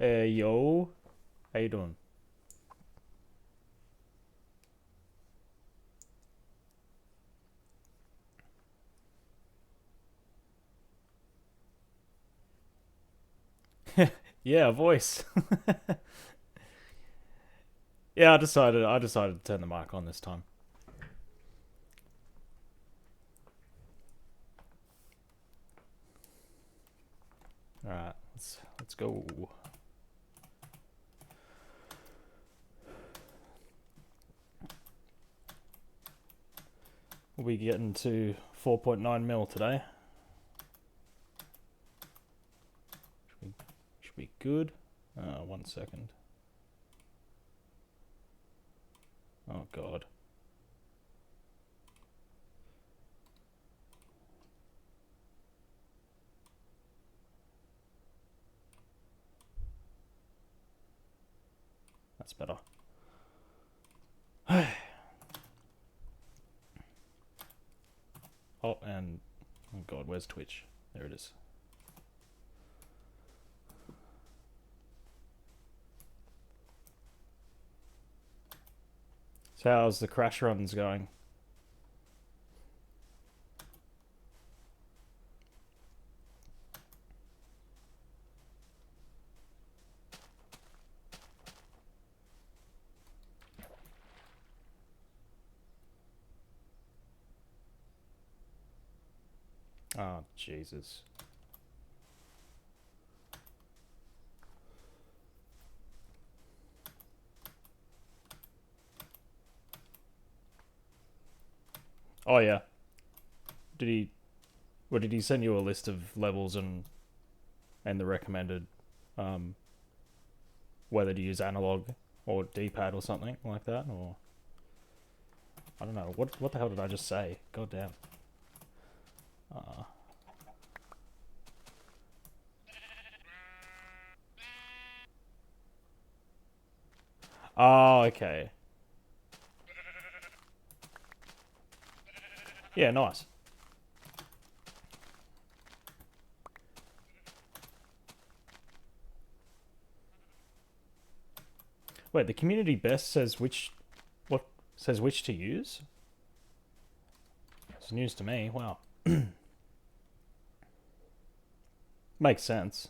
Yo, how you doing? Yeah, voice. Yeah, I decided to turn the mic on this time. All right, let's go. We'll be getting to 4.9 mil today. Should be good. 1 second. Oh god. That's better. Oh, and oh god, where's Twitch? There it is. So how's the crash runs going? Oh, Jesus. Oh yeah. Did he What did he send you a list of levels and the recommended um whether to use analog or D-pad or something like that, or I don't know. What the hell did I just say? God damn. Uh, oh, okay. Yeah, nice. Wait, the community best says what says which to use? It's news to me. Wow. Makes sense.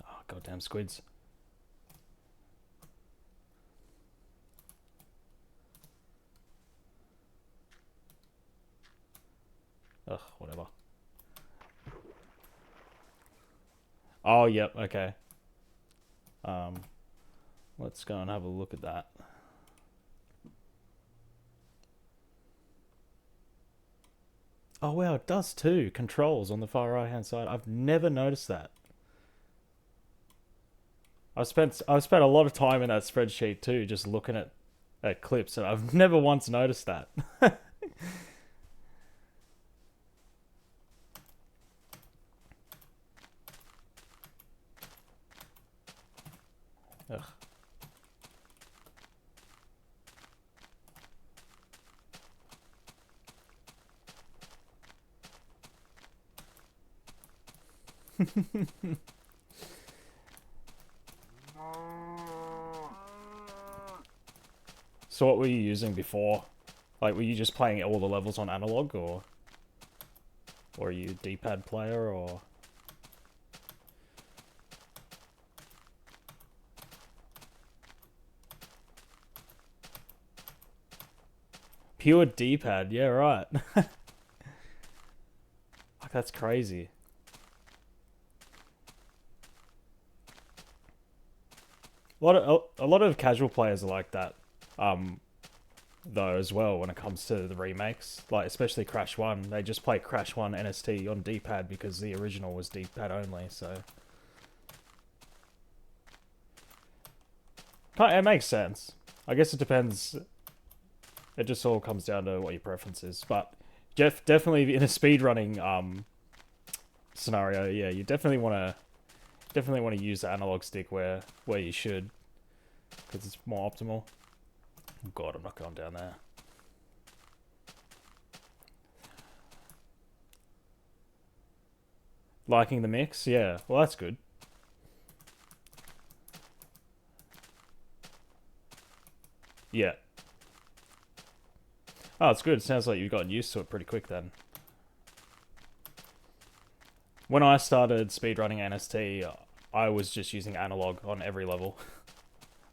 Oh, goddamn squids. Ugh, whatever. Oh, yep, okay. Um, let's go and have a look at that. Oh wow, it does too. Controls on the far right hand side. I've never noticed that. I've spent a lot of time in that spreadsheet too, just looking at clips, and I've never once noticed that. Ugh. So what were you using before? Like, were you just playing all the levels on analog, or are you a D-pad player, or pure D-pad? Yeah, right. Like, that's crazy. A lot of casual players are like that. Um, though as well when it comes to the remakes, like especially Crash One, they just play Crash One NST on D-pad because the original was D-pad only. So It makes sense. I guess it depends. It just all comes down to what your preference is. But definitely in a speedrunning scenario, yeah, you definitely want to use the analog stick where you should, because it's more optimal. Oh God, I'm not going down there. Liking the mix, yeah. Well, that's good. Yeah. Oh, it's good. It sounds like you've gotten used to it pretty quick then. When I started speedrunning NST, I was just using analog on every level.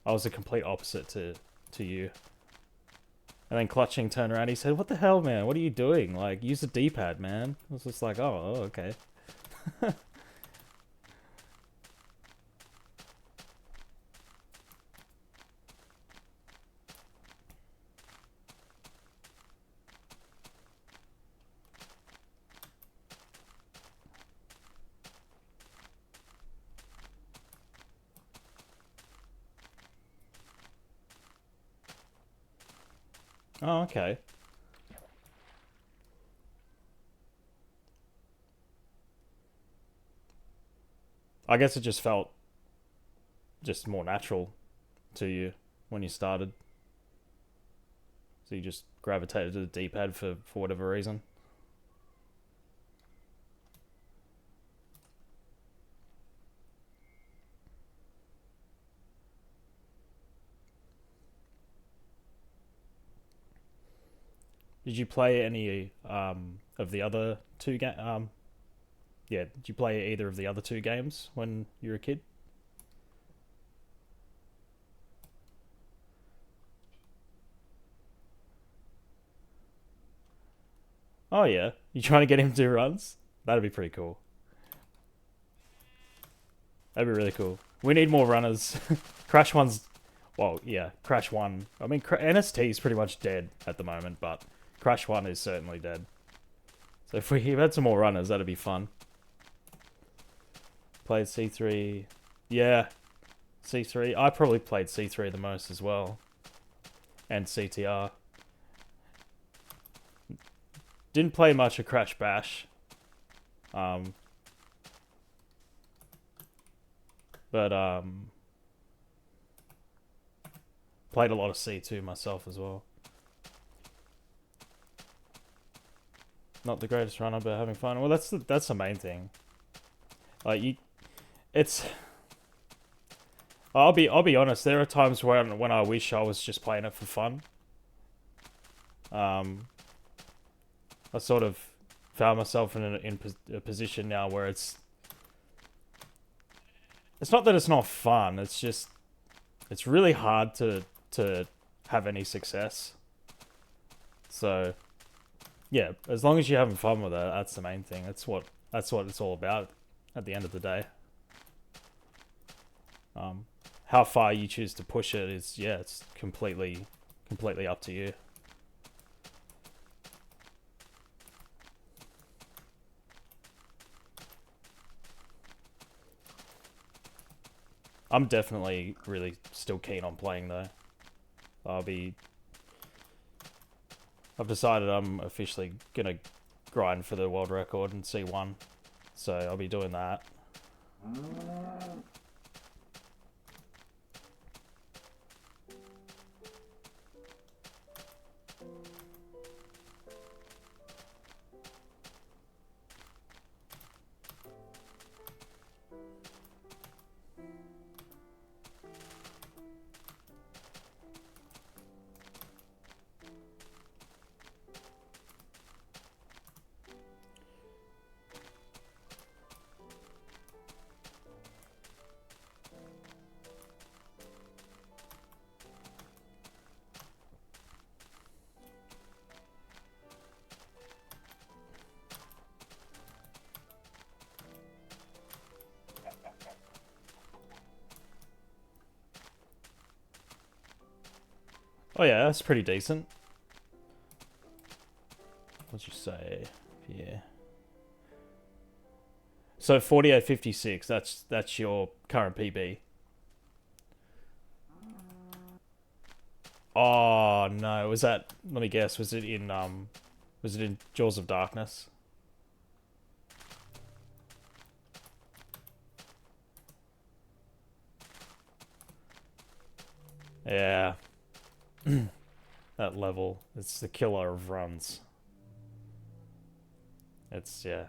I was the complete opposite to you. And then Clutching turned around, he said, "What the hell, man? What are you doing? Like, use the D-pad, man." I was just like, oh okay. Oh, okay. I guess it just felt just more natural to you when you started. So you just gravitated to the D-pad for whatever reason. Did you play any of the other two yeah, did you play either of the other two games when you were a kid? Oh yeah. You trying to get him to do runs? That'd be pretty cool. That'd be really cool. We need more runners. Crash one's, well, yeah, Crash one. I mean, NST is pretty much dead at the moment, but Crash one is certainly dead. So if we had some more runners, that'd be fun. Played C3. Yeah, C3. I probably played C3 the most as well. And CTR. Didn't play much of Crash Bash. Um, but played a lot of C2 myself as well. Not the greatest runner, but having fun. Well, that's the main thing. Like you, it's. I'll be honest. There are times when I wish I was just playing it for fun. Um, I sort of found myself in a position now where it's not that it's not fun. It's just it's really hard to have any success. So yeah, as long as you're having fun with it, that's the main thing. That's what it's all about at the end of the day. How far you choose to push it is, yeah, it's completely up to you. I'm definitely really still keen on playing though. I'll be. I've decided I'm officially gonna grind for the world record in C1, so I'll be doing that. Oh yeah, that's pretty decent. What'd you say? Yeah. So 48.56. That's your current PB. Oh no, was that? Let me guess. Was it in Jaws of Darkness? Yeah, that level. It's the killer of runs. It's yeah,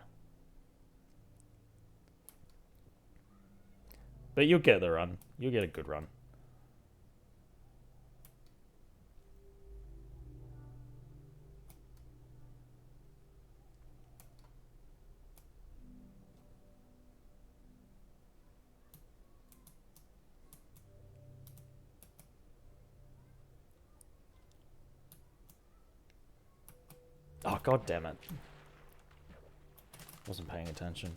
but you'll get the run. You'll get a good run. Oh god damn it! Wasn't paying attention.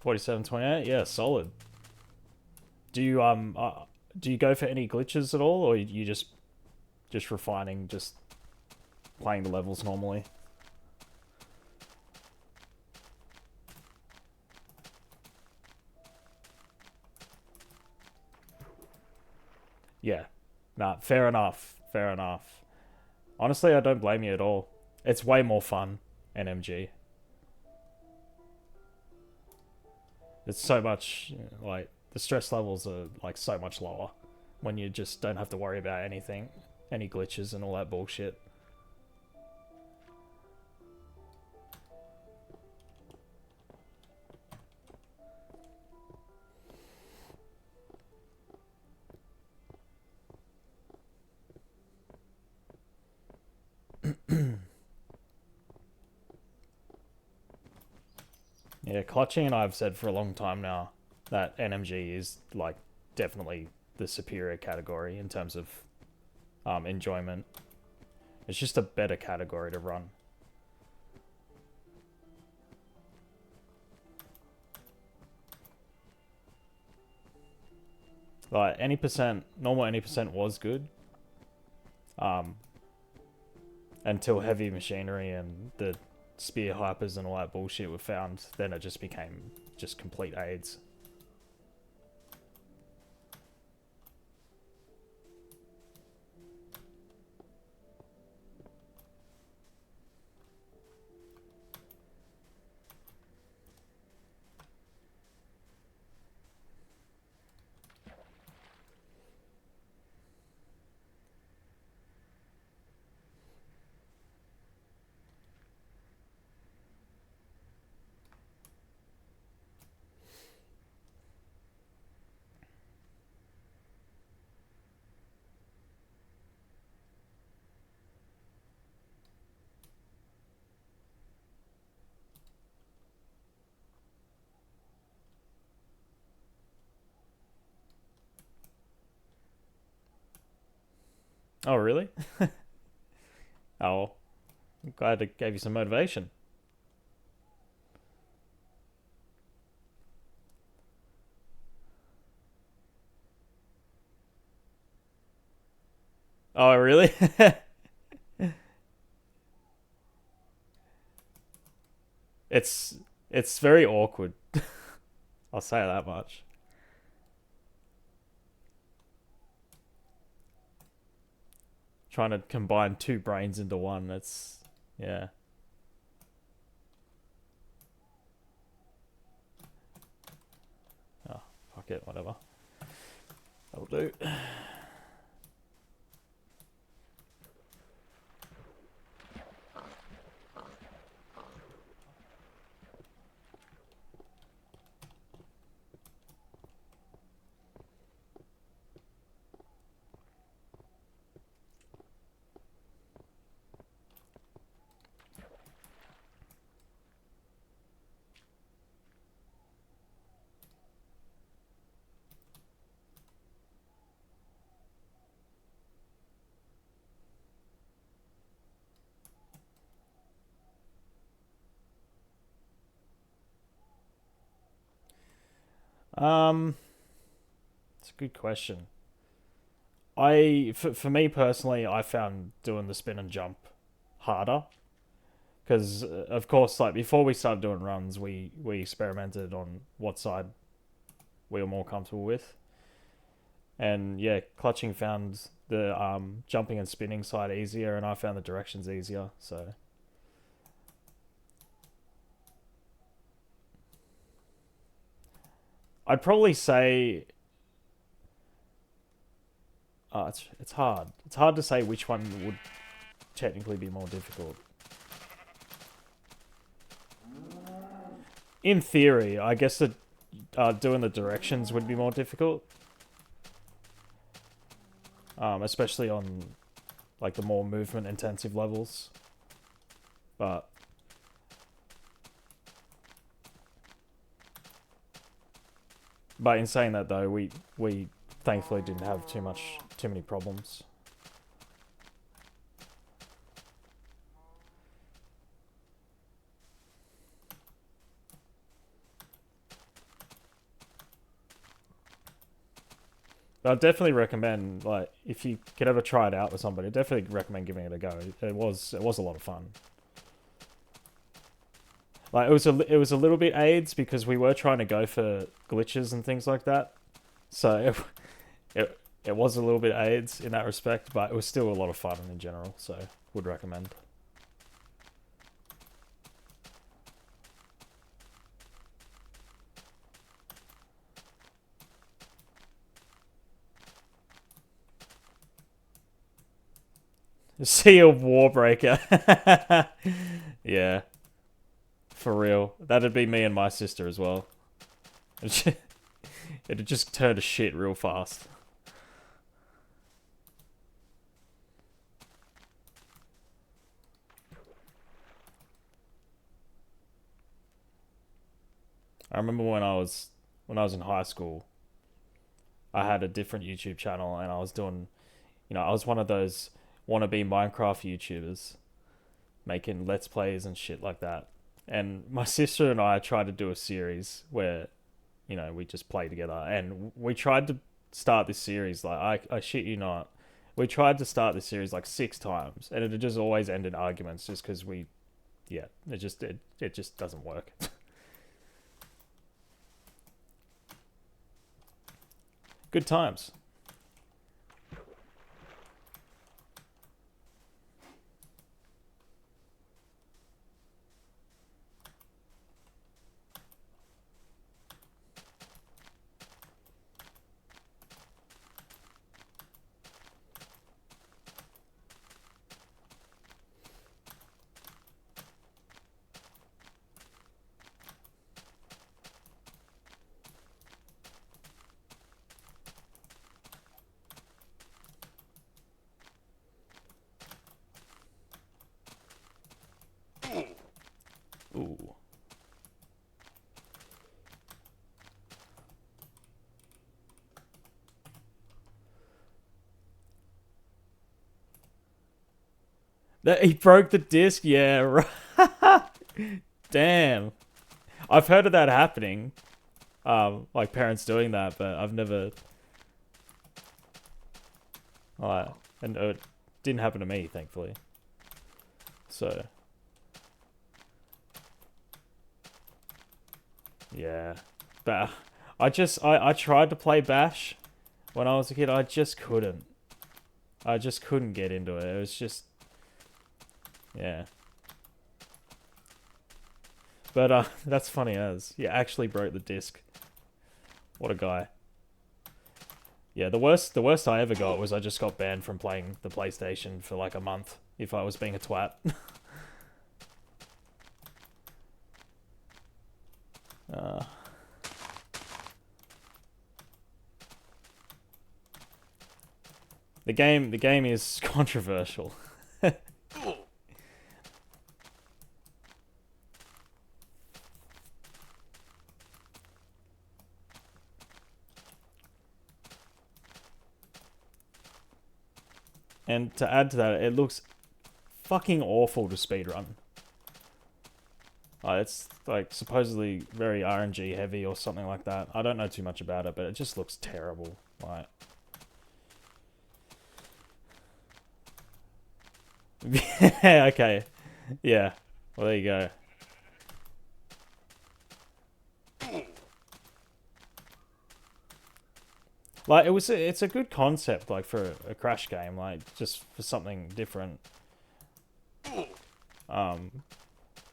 $47.28. Yeah, solid. Do you go for any glitches at all, or you just refining, just playing the levels normally? Yeah. Nah, fair enough. Fair enough. Honestly, I don't blame you at all. It's way more fun, NMG. It's so much like the stress levels are like so much lower when you just don't have to worry about anything, any glitches and all that bullshit. Yeah, Clutching and I've said for a long time now that NMG is like definitely the superior category in terms of enjoyment. It's just a better category to run. Like any percent, normal any percent was good. Um, until heavy machinery and the spear hypers and all that bullshit were found, then it just became just complete AIDS. Oh, really? Oh, I'm glad it gave you some motivation. Oh, really? it's it's very awkward. I'll say that much. Trying to combine two brains into one. That's yeah. Oh, fuck it, whatever. That'll do. Um, it's a good question. For me personally, I found doing the spin and jump harder. Because of course, like before we started doing runs, we experimented on what side we were more comfortable with, and yeah, clutching found the jumping and spinning side easier, and I found the directions easier. So I'd probably say it's hard. It's hard to say which one would technically be more difficult. In theory, I guess that doing the directions would be more difficult, especially on like the more movement intensive levels. But in saying that though, we thankfully didn't have too many problems. But I'd definitely recommend, like, if you could ever try it out with somebody, I'd definitely recommend giving it a go. It was a lot of fun. Like it was a little bit AIDS because we were trying to go for glitches and things like that. So it was a little bit AIDS in that respect, but it was still a lot of fun in general. So would recommend. Sea of Warbreaker. Yeah, for real. That'd be me and my sister as well. It'd just turn to shit real fast. I remember when I was in high school, I had a different YouTube channel and I was doing, I was one of those wannabe Minecraft YouTubers making let's plays and shit like that. And my sister and I tried to do a series where, we just play together. And we tried to start this series, like, I shit you not. We tried to start this series like 6 times, and it had just always ended in arguments just because yeah, it just doesn't work. Good times. Ooh. That he broke the disc? Yeah, right. Damn. I've heard of that happening. Like parents doing that, but I've never and it didn't happen to me, thankfully. So yeah. But I tried to play Bash when I was a kid. I just couldn't. I just couldn't get into it. It was just yeah. But that's funny as you actually broke the disc. What a guy. Yeah, the worst I ever got was I just got banned from playing the PlayStation for like a month if I was being a twat. uh, the game is controversial. And to add to that, it looks fucking awful to speedrun. It's like supposedly very RNG heavy or something like that. I don't know too much about it, but it just looks terrible. Like, yeah, okay, yeah. Well, there you go. Like it's a good concept, like for a Crash game, like just for something different. Um,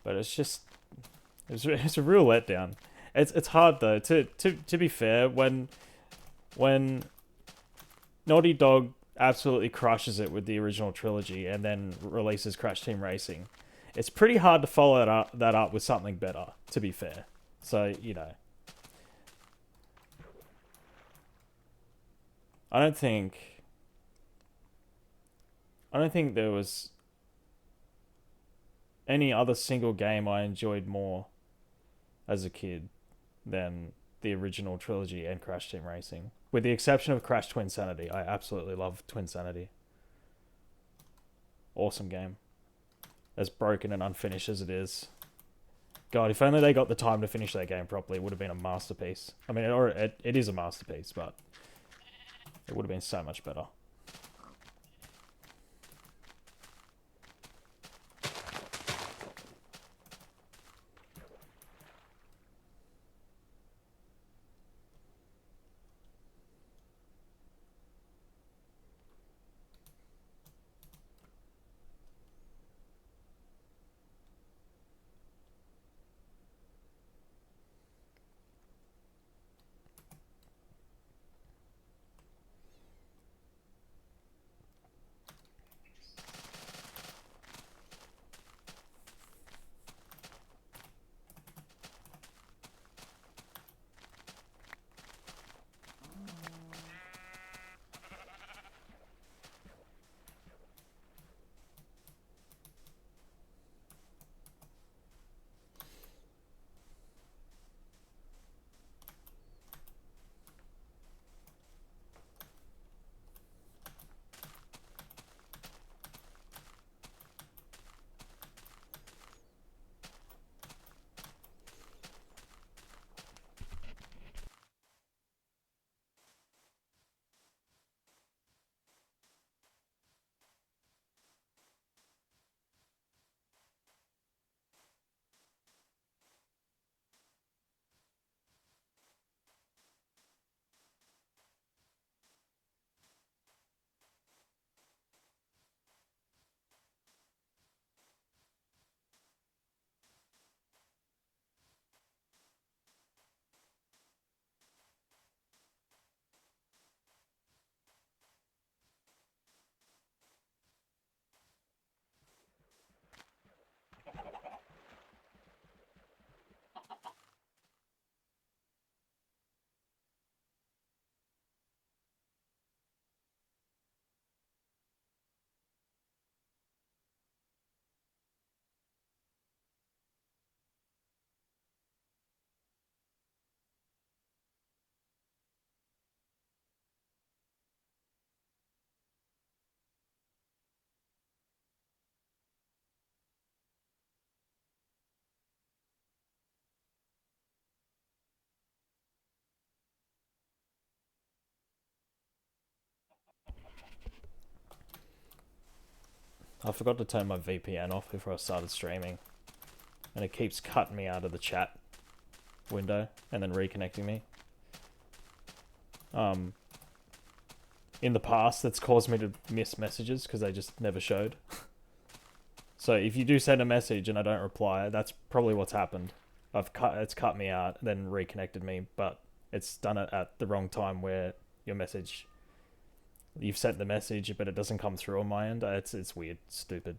but it's a real letdown. It's hard though. To be fair, when Naughty Dog absolutely crushes it with the original trilogy and then releases Crash Team Racing, it's pretty hard to follow that up with something better. To be fair, so you know, I don't think I don't think there was any other single game I enjoyed more as a kid than the original trilogy and Crash Team Racing. With the exception of Crash Twinsanity, I absolutely love Twinsanity. Awesome game. As broken and unfinished as it is. God, if only they got the time to finish that game properly, it would have been a masterpiece. I mean, it is a masterpiece, but it would have been so much better. I forgot to turn my VPN off before I started streaming, and it keeps cutting me out of the chat window and then reconnecting me. Um, in the past, that's caused me to miss messages because they just never showed. So if you do send a message and I don't reply, that's probably what's happened. It's cut me out, then reconnected me, but it's done it at the wrong time where your message you've sent the message, but it doesn't come through on my end. It's weird, stupid.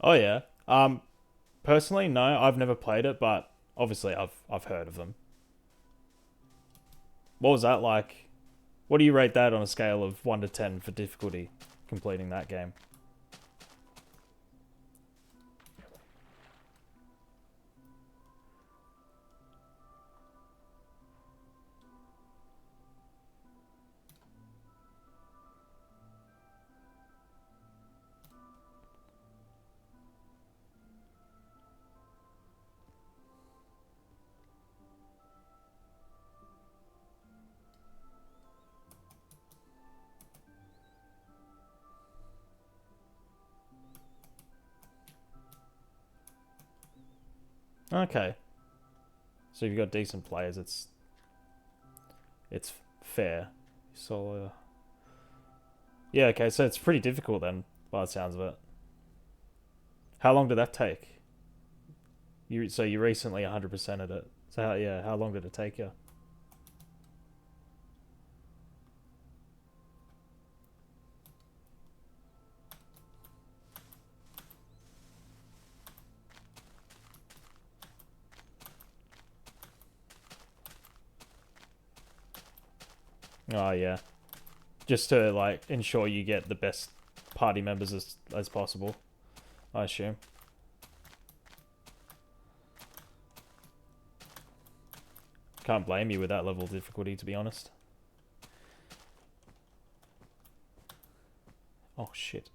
Oh yeah. Personally, no, I've never played it, but obviously I've heard of them. What was that like? What do you rate that on a scale of 1 to 10 for difficulty completing that game? Okay. So if you've got decent players, it's fair. Solo. Yeah, okay, so it's pretty difficult then, by the sounds of it. How long did that take? You recently 100%ed it. So how long did it take you? Oh yeah. Just to like ensure you get the best party members as possible, I assume. Can't blame you with that level of difficulty, to be honest. Oh shit.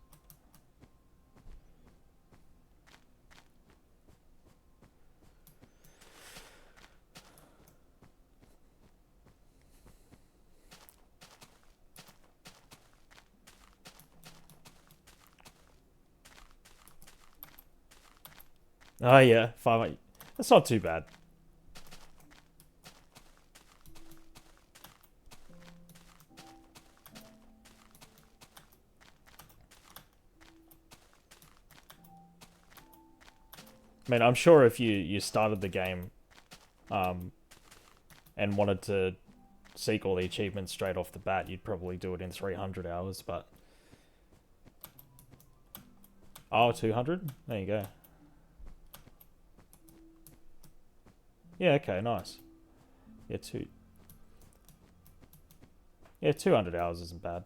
Oh yeah, 5. That's not too bad. I mean, I'm sure if you started the game, um, and wanted to seek all the achievements straight off the bat, you'd probably do it in 300 hours. But 200. There you go. Yeah. Okay. Nice. Yeah. 200 hours isn't bad.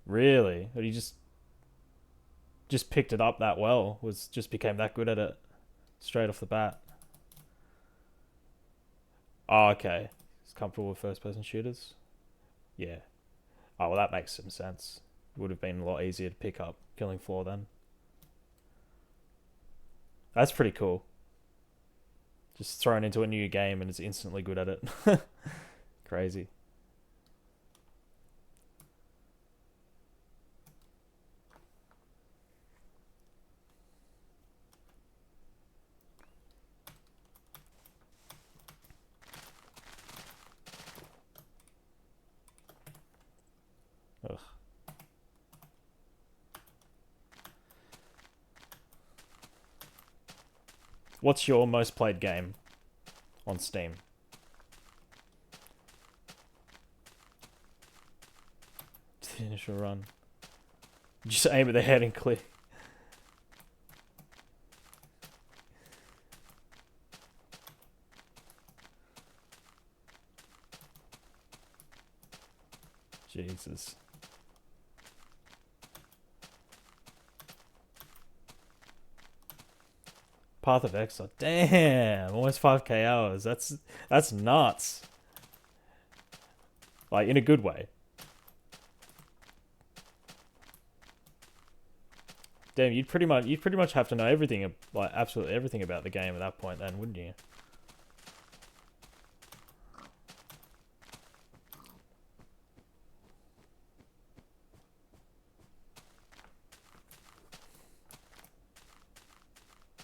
Really? Or you just picked it up that well? Was just became that good at it straight off the bat? Oh, okay. He's comfortable with first person shooters? Yeah. Oh, well, that makes some sense. It would have been a lot easier to pick up Killing Floor then. That's pretty cool. Just thrown into a new game and is instantly good at it. Crazy. Ugh. What's your most played game on Steam? Finish a run. Just aim at the head and click. Jesus. Path of Exile. Damn, almost 5k hours. That's nuts. Like in a good way. Damn, you'd pretty much have to know everything, like absolutely everything about the game at that point, then, wouldn't you?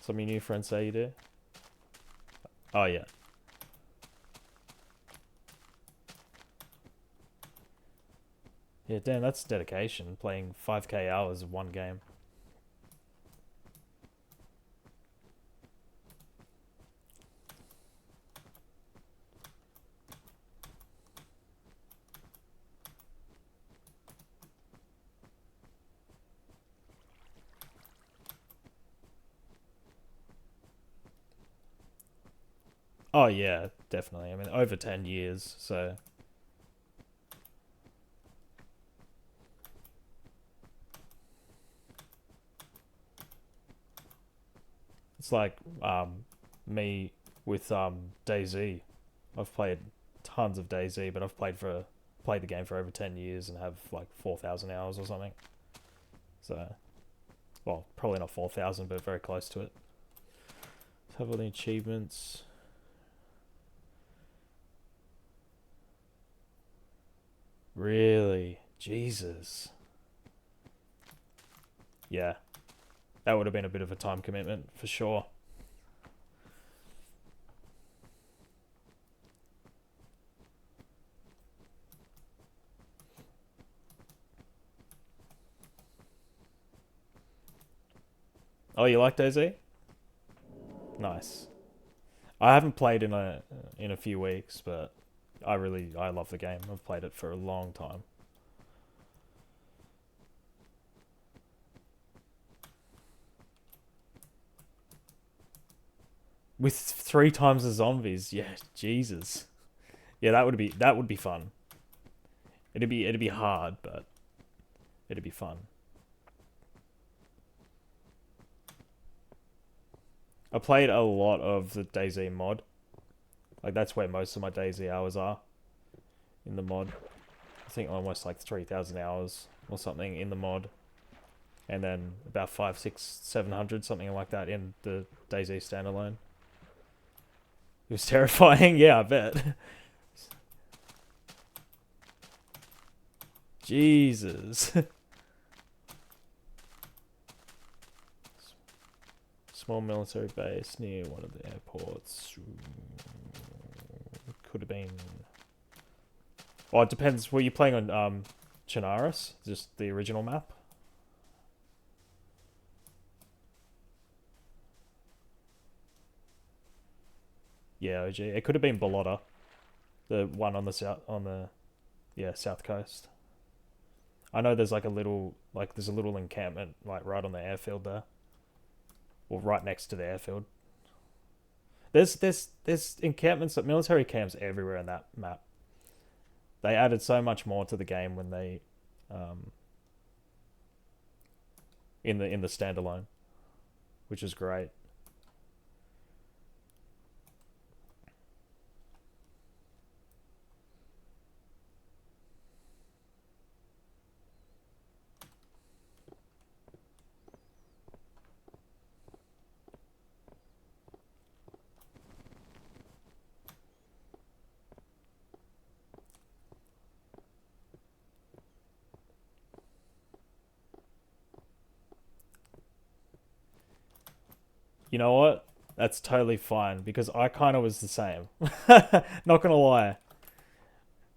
Some of your new friends say you do. Oh yeah. Yeah, damn, that's dedication. Playing 5k hours of one game. Oh yeah, definitely. I mean, over 10 years, so it's like me with DayZ. I've played tons of DayZ, but I've played the game for over 10 years and have like 4,000 hours or something. So, well, probably not 4,000, but very close to it. Let's have all the achievements. Really? Jesus. Yeah, that would have been a bit of a time commitment for sure. Oh, you like DayZ? Nice. I haven't played in a few weeks, but I love the game. I've played it for a long time. With three times the zombies, yeah, Jesus. Yeah, that would be fun. It'd be hard, but it'd be fun. I played a lot of the DayZ mod. Like that's where most of my DayZ hours are in the mod. I think almost like 3,000 hours or something in the mod, and then about 5, 6, 700 something like that in the DayZ standalone. It was terrifying. Yeah, I bet. Jesus. Small military base near one of the airports. Could have been. Well, it depends. Were you playing on Chernarus? Just the original map? Yeah, OG. It could have been Balota, the one on the south coast. I know there's there's a little encampment like right on the airfield there, or right next to the airfield. There's encampments, military camps everywhere in that map. They added so much more to the game when they, um, in the standalone, which is great. You know what? That's totally fine because I kind of was the same. Not gonna lie.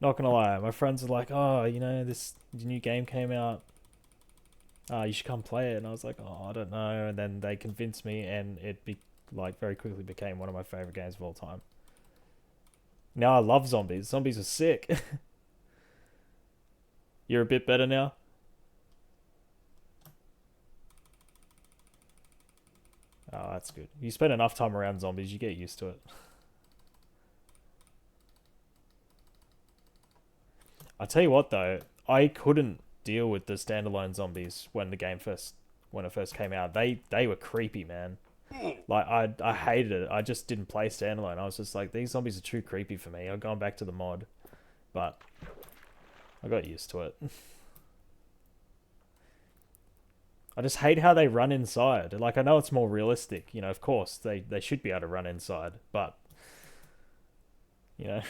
Not gonna lie. My friends are like, "Oh, you know, this new game came out. You should come play it." And I was like, "Oh, I don't know." And then they convinced me, and very quickly became one of my favorite games of all time. Now I love zombies. Zombies are sick. You're a bit better now. Oh, that's good. You spend enough time around zombies, you get used to it. I tell you what though, I couldn't deal with the standalone zombies when it first came out. They were creepy, man. Like I hated it. I just didn't play standalone. I was just like these zombies are too creepy for me. I've gone back to the mod, but I got used to it. I just hate how they run inside. Like I know it's more realistic, you know. Of course they should be able to run inside, but you know,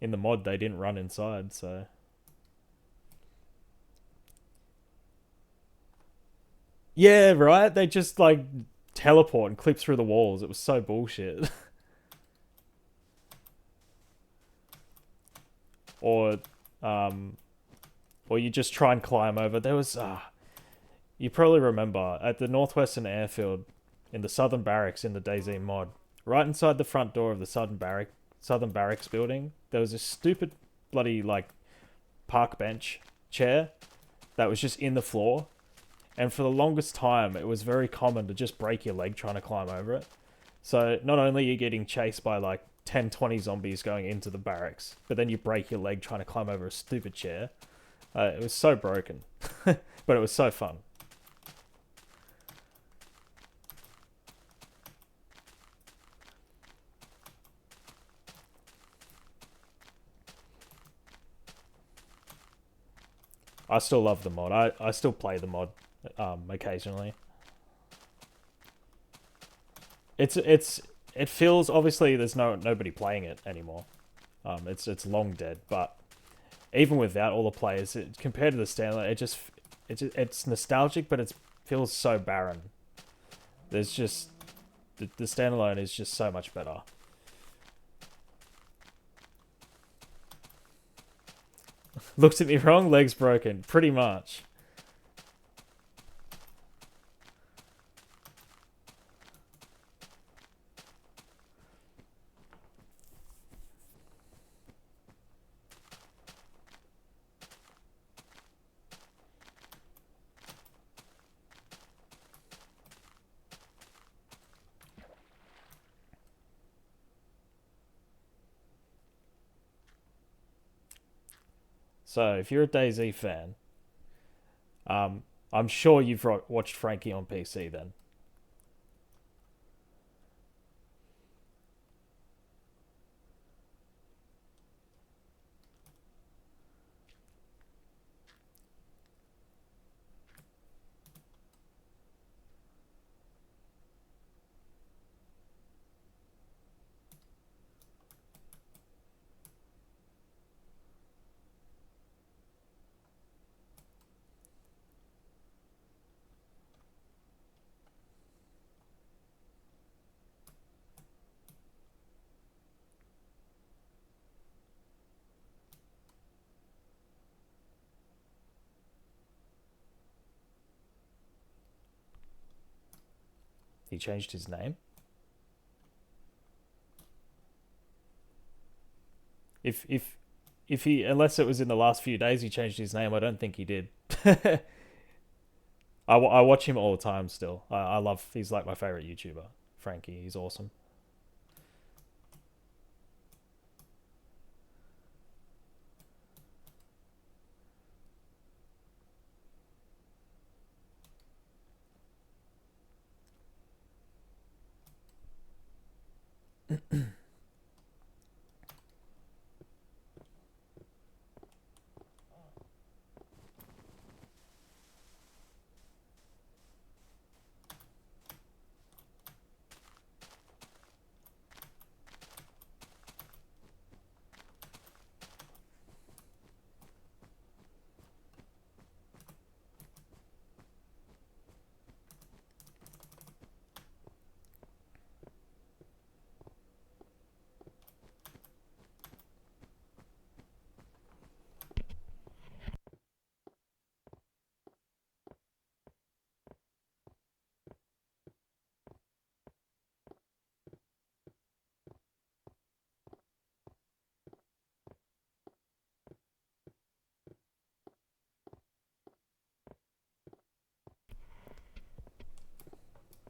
in the mod they didn't run inside, so yeah, right. They just like teleport and clip through the walls. It was so bullshit. Or, um, or you just try and climb over. There was you probably remember at the Northwestern Airfield in the Southern Barracks in the DayZ mod, right inside the front door of the Southern Barracks building, there was a stupid bloody like park bench chair that was just in the floor. And for the longest time, it was very common to just break your leg trying to climb over it. So not only are you getting chased by like 10, 20 zombies going into the barracks, but then you break your leg trying to climb over a stupid chair. It was so broken, but it was so fun. I still love the mod. I still play the mod occasionally. It feels obviously there's nobody playing it anymore. It's long dead, but even without all the players, compared to the standalone, it's nostalgic, but it feels so barren. There's just the standalone is just so much better. Looked at me wrong, legs broken, pretty much. So if you're a DayZ fan, I'm sure you've watched Frankie on PC then. He changed his name. If he, unless it was in the last few days he changed his name, I don't think he did. I watch him all the time still. I love, he's like my favorite YouTuber. Frankie, he's awesome.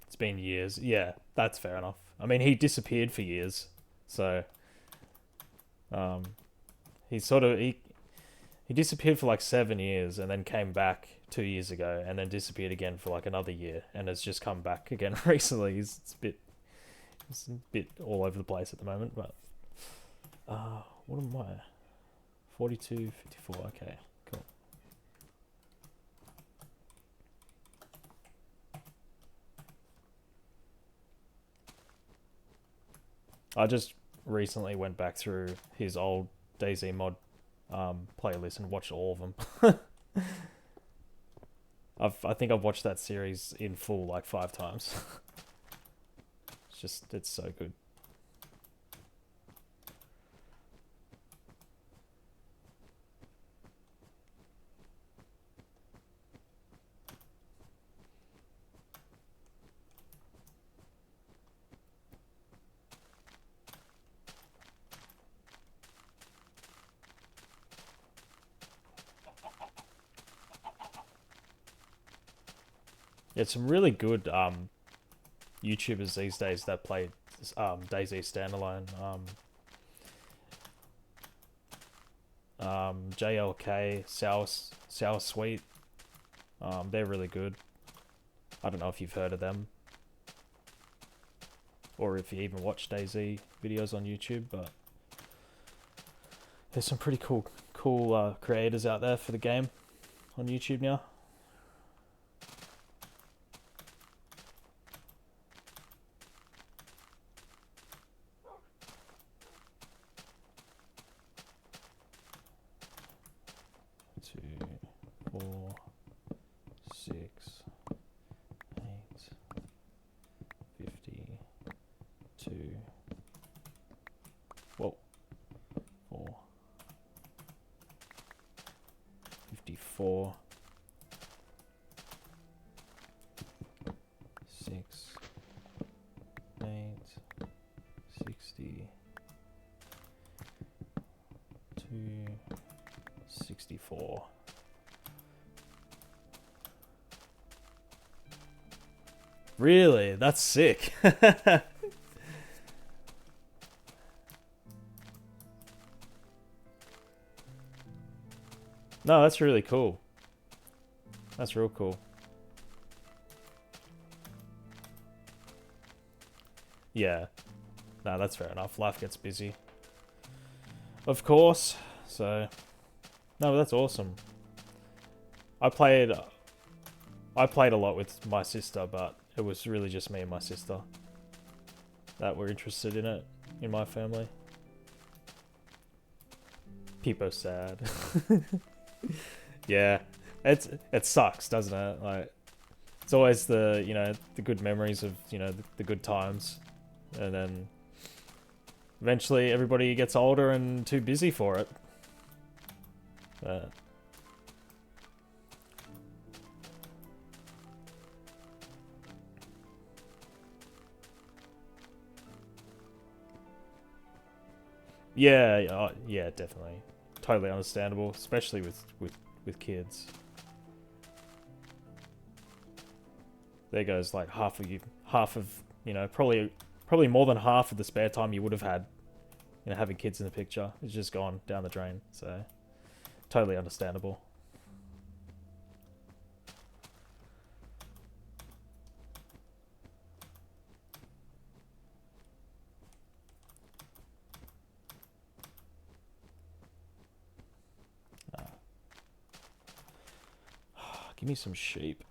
It's been years. Yeah, that's fair enough. I mean, he disappeared for years, so um, he sort of he disappeared for like 7 years and then came back 2 years ago and then disappeared again for like another year and has just come back again recently. It's a bit all over the place at the moment, but what am I? 42, 54. Okay, cool. I just recently went back through his old DayZ mod playlist and watched all of them. I think I've watched that series in full like 5 times. It's so good. It's some really good YouTubers these days that play DayZ standalone. JLK, Sour Sweet. They're really good. I don't know if you've heard of them or if you even watch DayZ videos on YouTube, but there's some pretty cool creators out there for the game on YouTube now. Two, 4, 6, 8, 52. Whoa. 4, 54. 6, 8, 60. 2, 64. Really? That's sick. No, that's really cool. That's real cool. Yeah. No, that's fair enough. Life gets busy. Of course. So, no, that's awesome. I played a lot with my sister, but it was really just me and my sister that were interested in it in my family. People sad. Yeah. It sucks, doesn't it? Like it's always the good memories of, the good times, and then eventually everybody gets older and too busy for it. But yeah, definitely, totally understandable, especially with kids. There goes like half of probably more than half of the spare time you would have had, having kids in the picture is just gone down the drain. So totally understandable. Give me some sheep.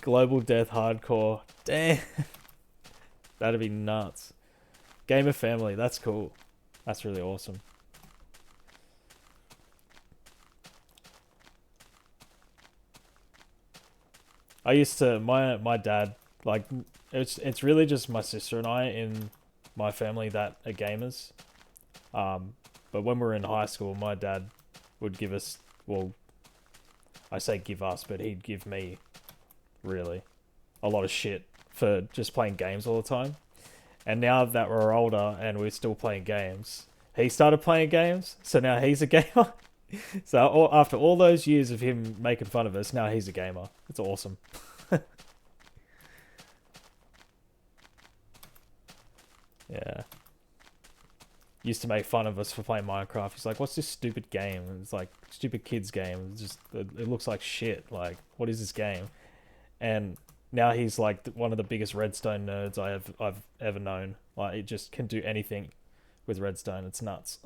Global Death Hardcore. Damn. That'd be nuts. Gamer family, that's cool. That's really awesome. I used to my dad, like, it's really just my sister and I in my family that are gamers. But when we were in high school, my dad would give us, well, I say give us, but he'd give me really a lot of shit for just playing games all the time. And now that we're older and we're still playing games, he started playing games, so now he's a gamer. So after all those years of him making fun of us, now he's a gamer. It's awesome. Yeah. Used to make fun of us for playing Minecraft. He's like, "What's this stupid game?" And it's like stupid kids game. It's just it looks like shit. Like, what is this game? And now he's like one of the biggest Redstone nerds I've ever known. Like, it just can do anything with Redstone. It's nuts.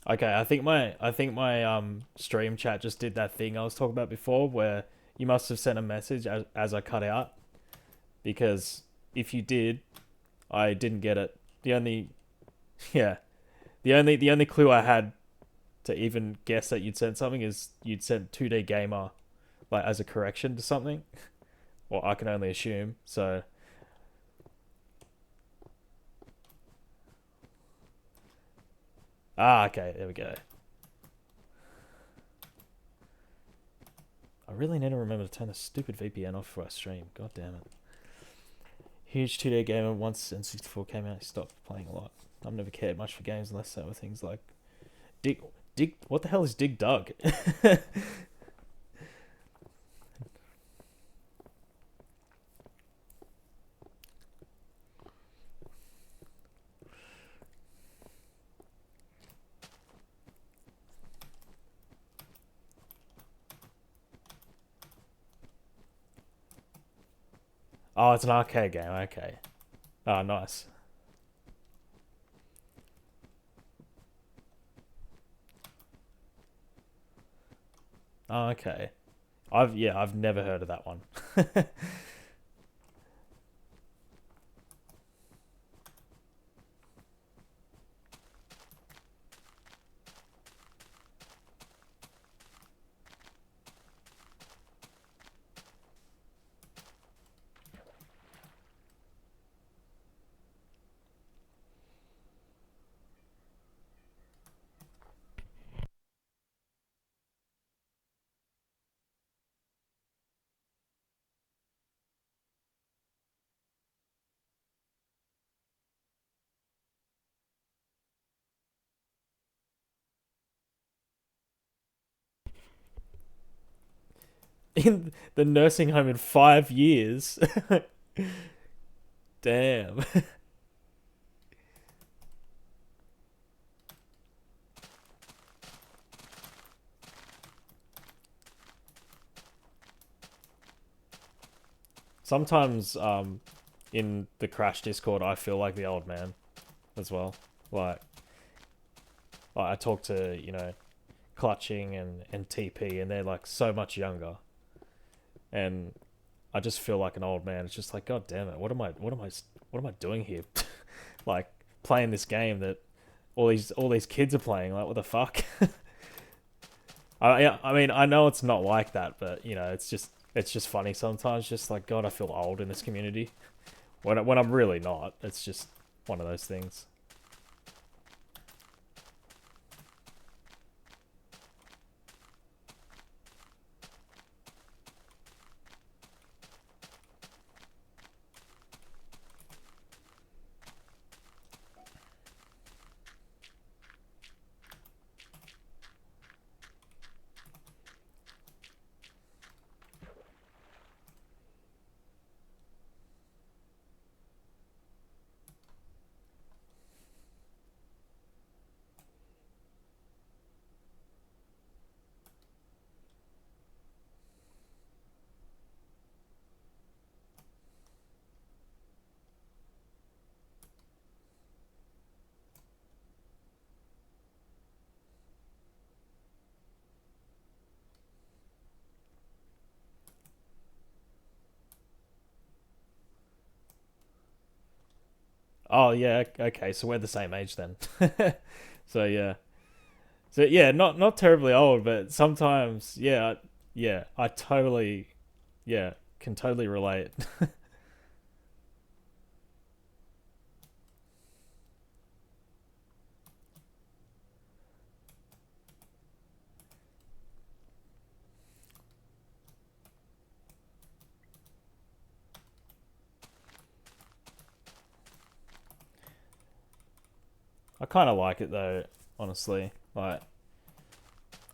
Okay, I think my stream chat just did that thing I was talking about before, where you must have sent a message as I cut out, because if you did, I didn't get it. The only yeah, the only clue I had to even guess that you'd sent something is you'd sent 2D gamer like as a correction to something. Well, I can only assume. So, okay, there we go. I really need to remember to turn the stupid VPN off for our stream. God damn it. Huge 2D gamer. Once N64 came out, he stopped playing a lot. I've never cared much for games unless they were things like Dig. Dig. What the hell is Dig Dug? Oh, it's an arcade game. Okay. Oh, nice. Oh, okay. I've never heard of that one. In the nursing home in 5 years. Damn. Sometimes, in the Crash Discord, I feel like the old man as well. Like, I talk to Clutching and TP, and they're like so much younger, and I just feel like an old man. It's just like, God damn it, what am I doing here? Like playing this game that all these kids are playing. Like, what the fuck? I mean, I know it's not like that, but it's just funny sometimes. Just like, God, I feel old in this community when I'm really not. It's just one of those things. Oh yeah, okay, so we're the same age then. So yeah, not terribly old, but sometimes yeah, I totally yeah can totally relate. I kind of like it though, honestly. Like,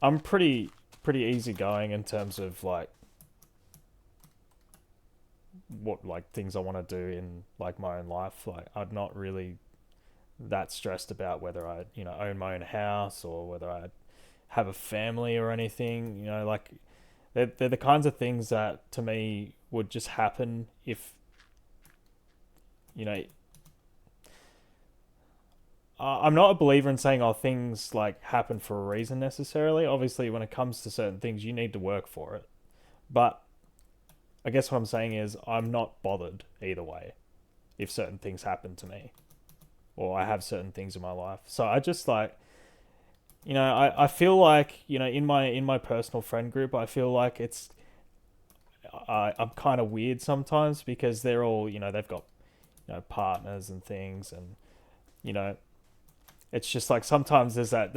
I'm pretty easygoing in terms of like what like things I want to do in like my own life. Like, I'm not really that stressed about whether I own my own house or whether I have a family or anything. Like, they're the kinds of things that to me would just happen if you know I'm not a believer in saying, oh, things like happen for a reason necessarily. Obviously, when it comes to certain things, you need to work for it. But I guess what I'm saying is I'm not bothered either way if certain things happen to me or I have certain things in my life. So I just like, I feel like, in my personal friend group, I feel like I'm kind of weird sometimes because they're all, they've got, partners and things, and you know, it's just like sometimes there's that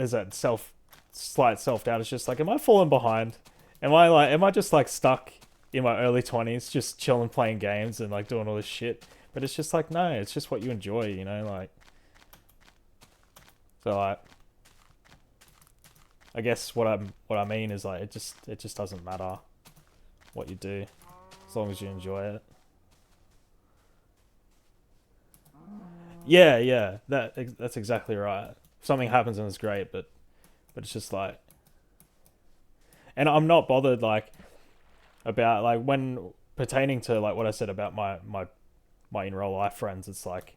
slight self doubt. It's just like, am I falling behind? Am I just like stuck in my early 20s, just chilling, playing games and like doing all this shit? But it's just like, no, it's just what you enjoy, like. So like, I guess what I mean is like it just doesn't matter what you do as long as you enjoy it. Yeah, yeah, that's exactly right. Something happens and it's great, but it's just like, and I'm not bothered like about like when pertaining to like what I said about my in real life friends. It's like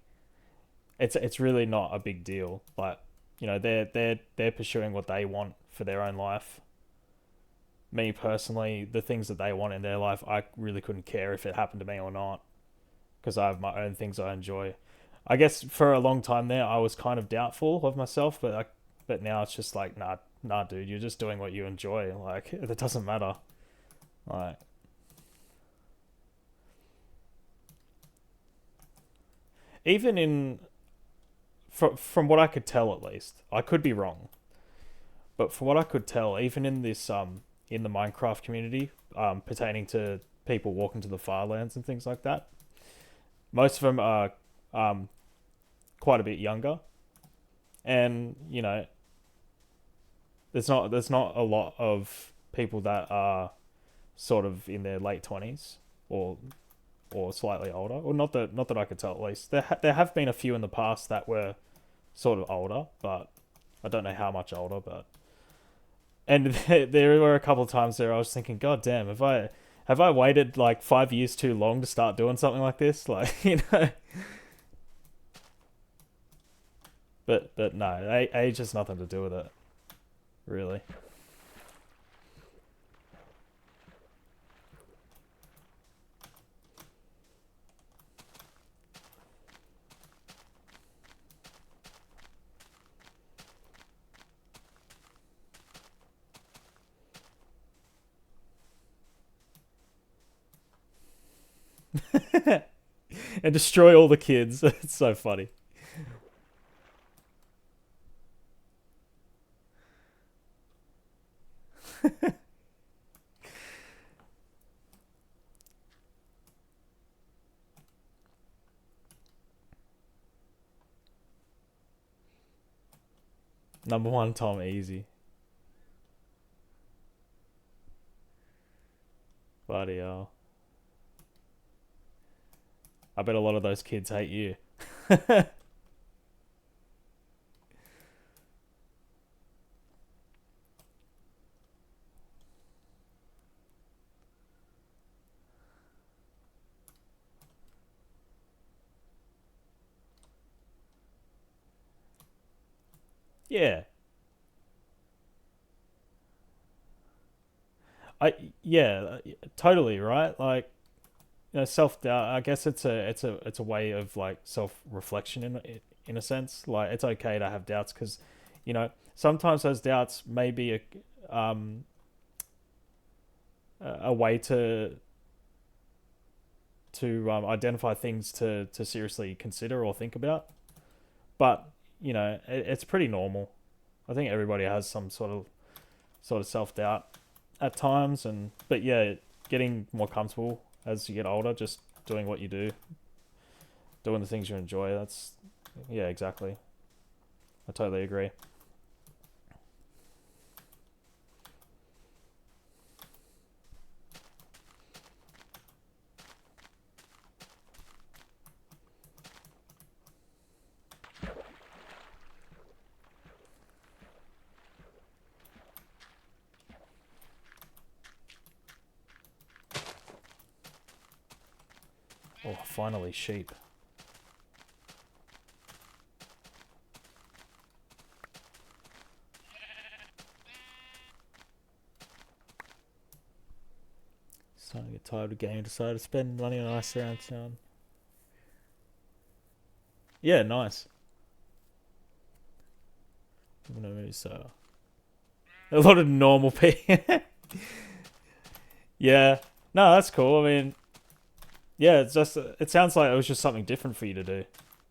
it's really not a big deal. Like, they're pursuing what they want for their own life. Me personally, the things that they want in their life, I really couldn't care if it happened to me or not, because I have my own things I enjoy. I guess for a long time there, I was kind of doubtful of myself, but now it's just like, nah, nah, dude, you're just doing what you enjoy. Like, it doesn't matter. Like, even from what I could tell, at least, I could be wrong, but from what I could tell, even in this in the Minecraft community, pertaining to people walking to the Firelands and things like that, most of them are um quite a bit younger, and there's not a lot of people that are sort of in their late 20s, or slightly older, or not that I could tell, at least. There have been a few in the past that were sort of older, but I don't know how much older. But and there were a couple of times there I was thinking, God damn, have I waited like 5 years too long to start doing something like this? Like, but no, age has nothing to do with it, really. And destroy all the kids. It's so funny. Number one, Tom Easy. Bloody hell. I bet a lot of those kids hate you. Yeah. I yeah, totally, right? Like, self doubt. I guess it's a way of like self reflection in a sense. Like, it's okay to have doubts because, sometimes those doubts may be a way to identify things to seriously consider or think about. But it's pretty normal. I think everybody has some sort of self doubt at times, and but yeah, getting more comfortable as you get older, just doing what you do, doing the things you enjoy. That's Yeah, exactly. I totally agree. Oh, finally sheep. Starting to get tired of the game. Decided to spend money on ice around town. Yeah, nice. So a lot of normal people. Yeah. No, that's cool. I mean, yeah, it's just it sounds like it was just something different for you to do.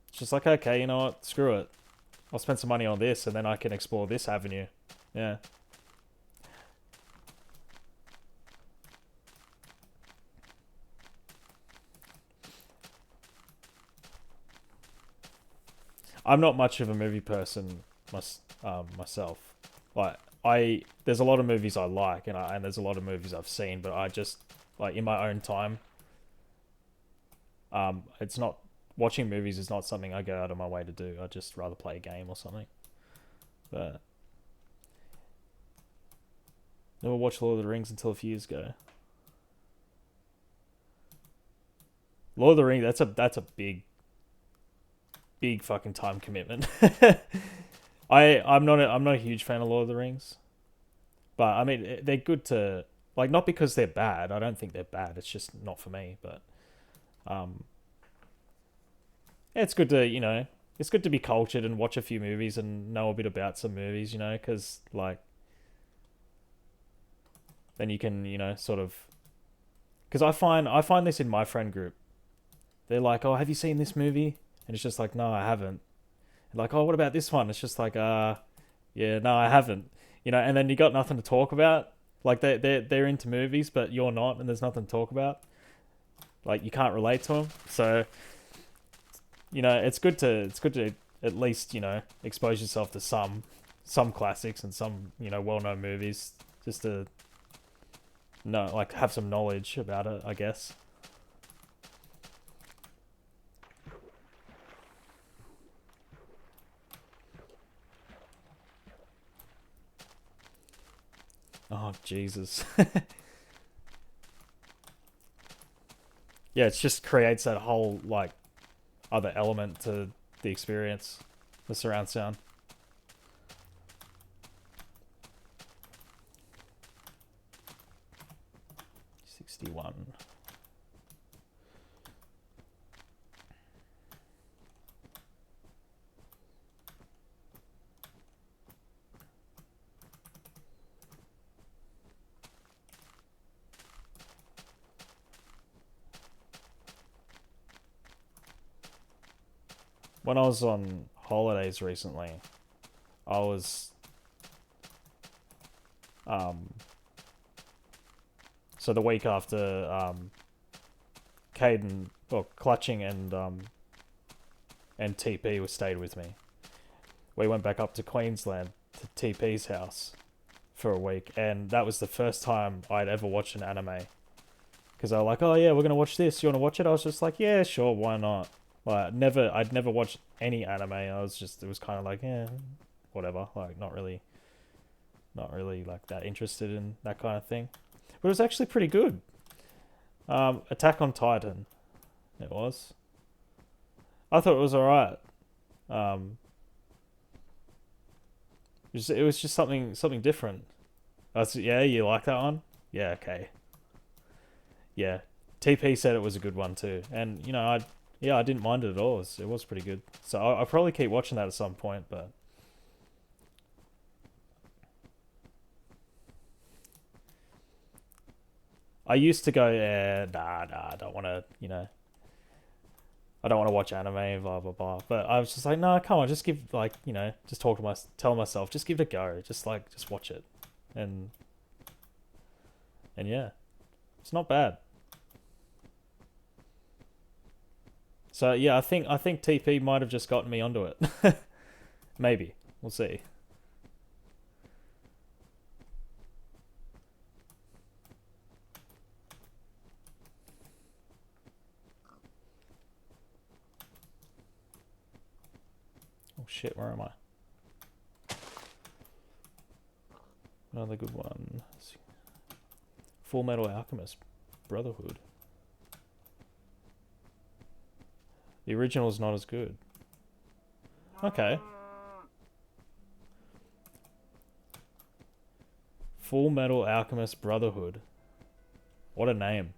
It's just like, okay, you know what? Screw it. I'll spend some money on this and then I can explore this avenue. Yeah. I'm not much of a movie person myself. Like there's a lot of movies I like, and there's a lot of movies I've seen, but I just like in my own time. It's not watching movies is not something I go out of my way to do. I just rather play a game or something. But never watched Lord of the Rings until a few years ago. Lord of the Rings, that's a big fucking time commitment. I'm not a huge fan of Lord of the Rings, but I mean they're good to like not because they're bad. I don't think they're bad. It's just not for me. But um, yeah, it's good to it's good to be cultured and watch a few movies and know a bit about some movies. Because like then you can sort of because I find this in my friend group. They're like, oh, have you seen this movie? And it's just like, no, I haven't. Like, oh, what about this one? It's just like, yeah, no, I haven't. And then you got nothing to talk about. Like they're into movies, but you're not, and there's nothing to talk about. Like you can't relate to them. So it's good to at least expose yourself to some classics and some well-known movies just to know, like, have some knowledge about it, I guess. Oh Jesus. Yeah, it just creates that whole like other element to the experience, the surround sound. 61. When I was on holidays recently, I was um so the week after Caden, well, Clutching and TP was stayed with me. We went back up to Queensland to TP's house for a week, and that was the first time I'd ever watched an anime. Because they were like, "Oh yeah, we're gonna watch this. You want to watch it?" I was just like, "Yeah, sure, why not?" Like, I'd never watched any anime. It was kind of like, yeah, whatever. Like, not really like that interested in that kind of thing. But it was actually pretty good. Attack on Titan, it was. I thought it was alright. Um, it was just something different. Yeah, you like that one? Yeah, okay. Yeah, TP said it was a good one too, and I didn't mind it at all. It was pretty good. So I'll probably keep watching that at some point. But I used to go, yeah, nah, I don't want to, I don't want to watch anime, blah blah blah. But I was just like, no, come on, just give like, just tell myself, just give it a go, just watch it, and yeah, it's not bad. So yeah, I think TP might have just gotten me onto it. Maybe we'll see. Oh shit, where am I? Another good one. Full Metal Alchemist Brotherhood. The original's not as good. Okay. Full Metal Alchemist Brotherhood. What a name.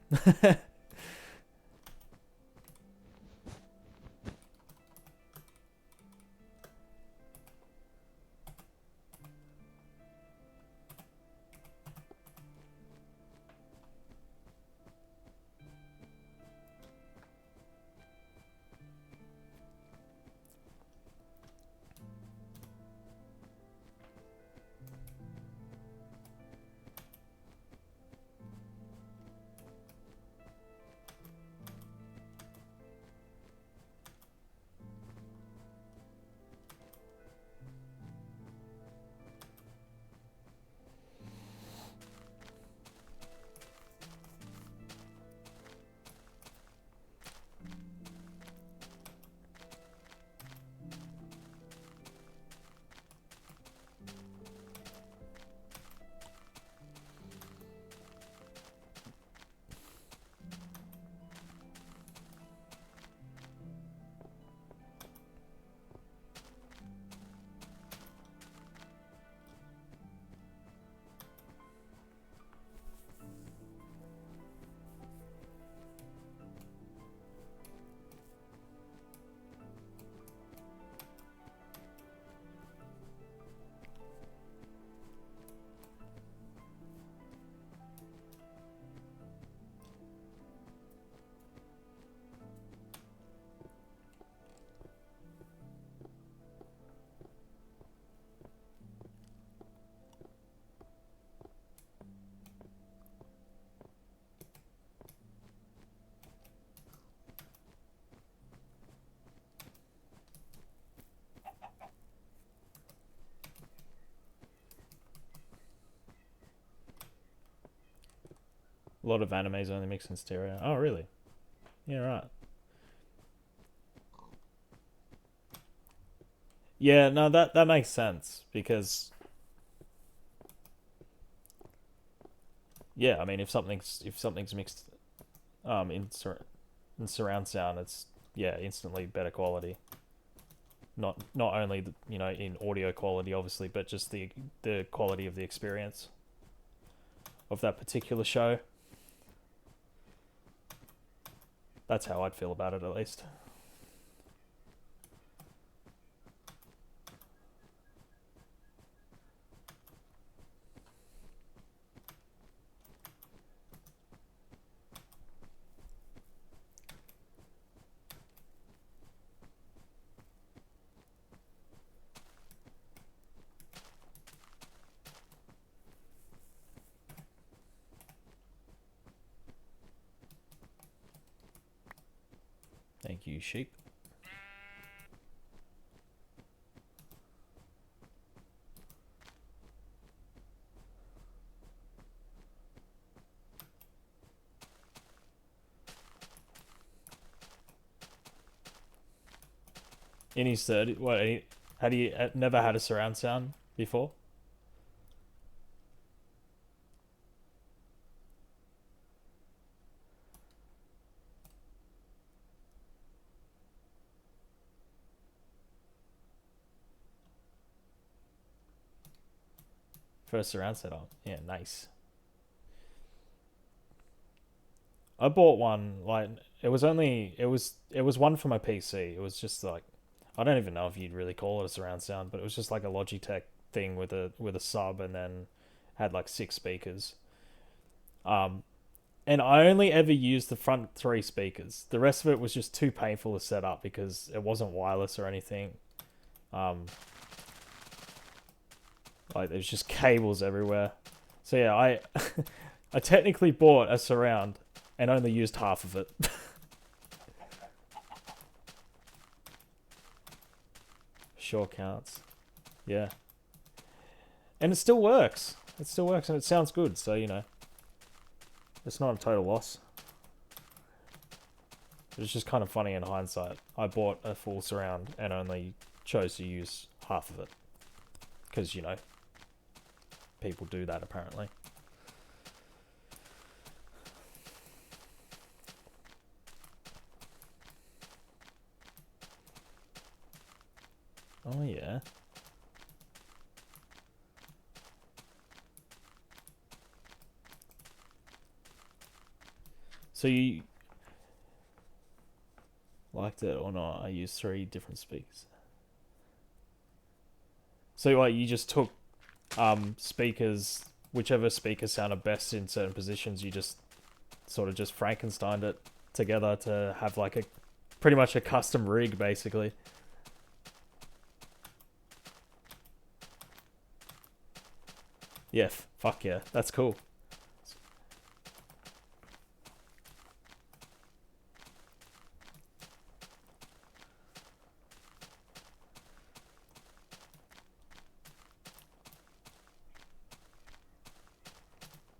A lot of animes only mix in stereo. Oh, really? Yeah, right. Yeah, no, that makes sense because yeah, I mean, if something's mixed in surround sound, it's yeah instantly better quality. Not only in audio quality, obviously, but just the quality of the experience of that particular show. That's how I'd feel about it, at least. Thank you, sheep. In his third, what? Had he never had a surround sound before? First surround setup. Yeah, nice. I bought one like it was one for my PC. It was just like I don't even know if you'd really call it a surround sound, but it was just like a Logitech thing with a sub and then had like six speakers. Um, and I only ever used the front three speakers. The rest of it was just too painful to set up because it wasn't wireless or anything. Um, like there's just cables everywhere. So yeah, I I technically bought a surround and only used half of it. Sure counts. Yeah. And it still works. It still works and it sounds good, so it's not a total loss. It's just kind of funny in hindsight. I bought a full surround and only chose to use half of it. Because, people do that apparently. Oh, yeah. So you liked it or not? I used 3 different speakers. So like you just took speakers, whichever speaker sounded best in certain positions, you just sort of just Frankensteined it together to have like a pretty much a custom rig basically. Yeah, fuck yeah, that's cool.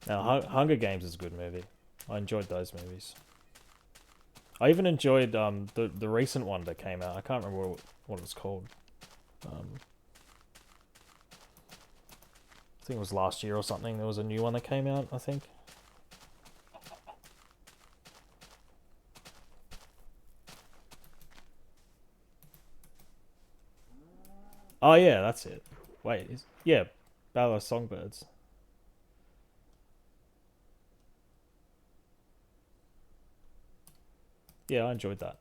Now, Hunger Games is a good movie. I enjoyed those movies. I even enjoyed the recent one that came out. I can't remember what it was called. Um, I think it was last year or something. There was a new one that came out, I think. Oh yeah, that's it. Wait, yeah, Battle of Songbirds. Yeah, I enjoyed that.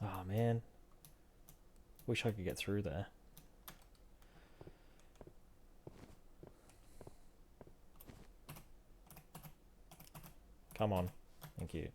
Oh man, wish I could get through there. Come on, thank you.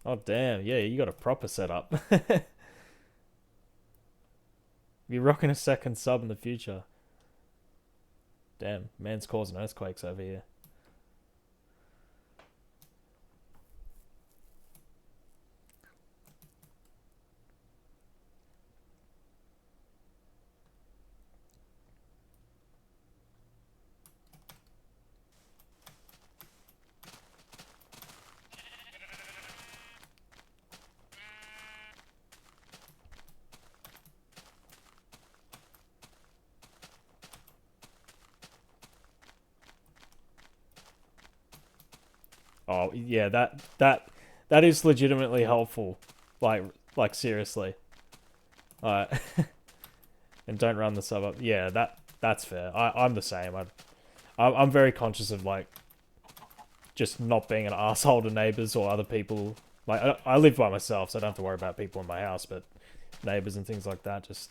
Oh damn, yeah, you got a proper setup. Be rocking a second sub in the future. Damn, man's causing earthquakes over here. Oh yeah, that is legitimately helpful. Like like seriously. Alright. And don't run the sub up. Yeah, that's fair. I'm the same. I'm very conscious of like just not being an asshole to neighbors or other people. Like I live by myself, so I don't have to worry about people in my house, but neighbors and things like that. Just,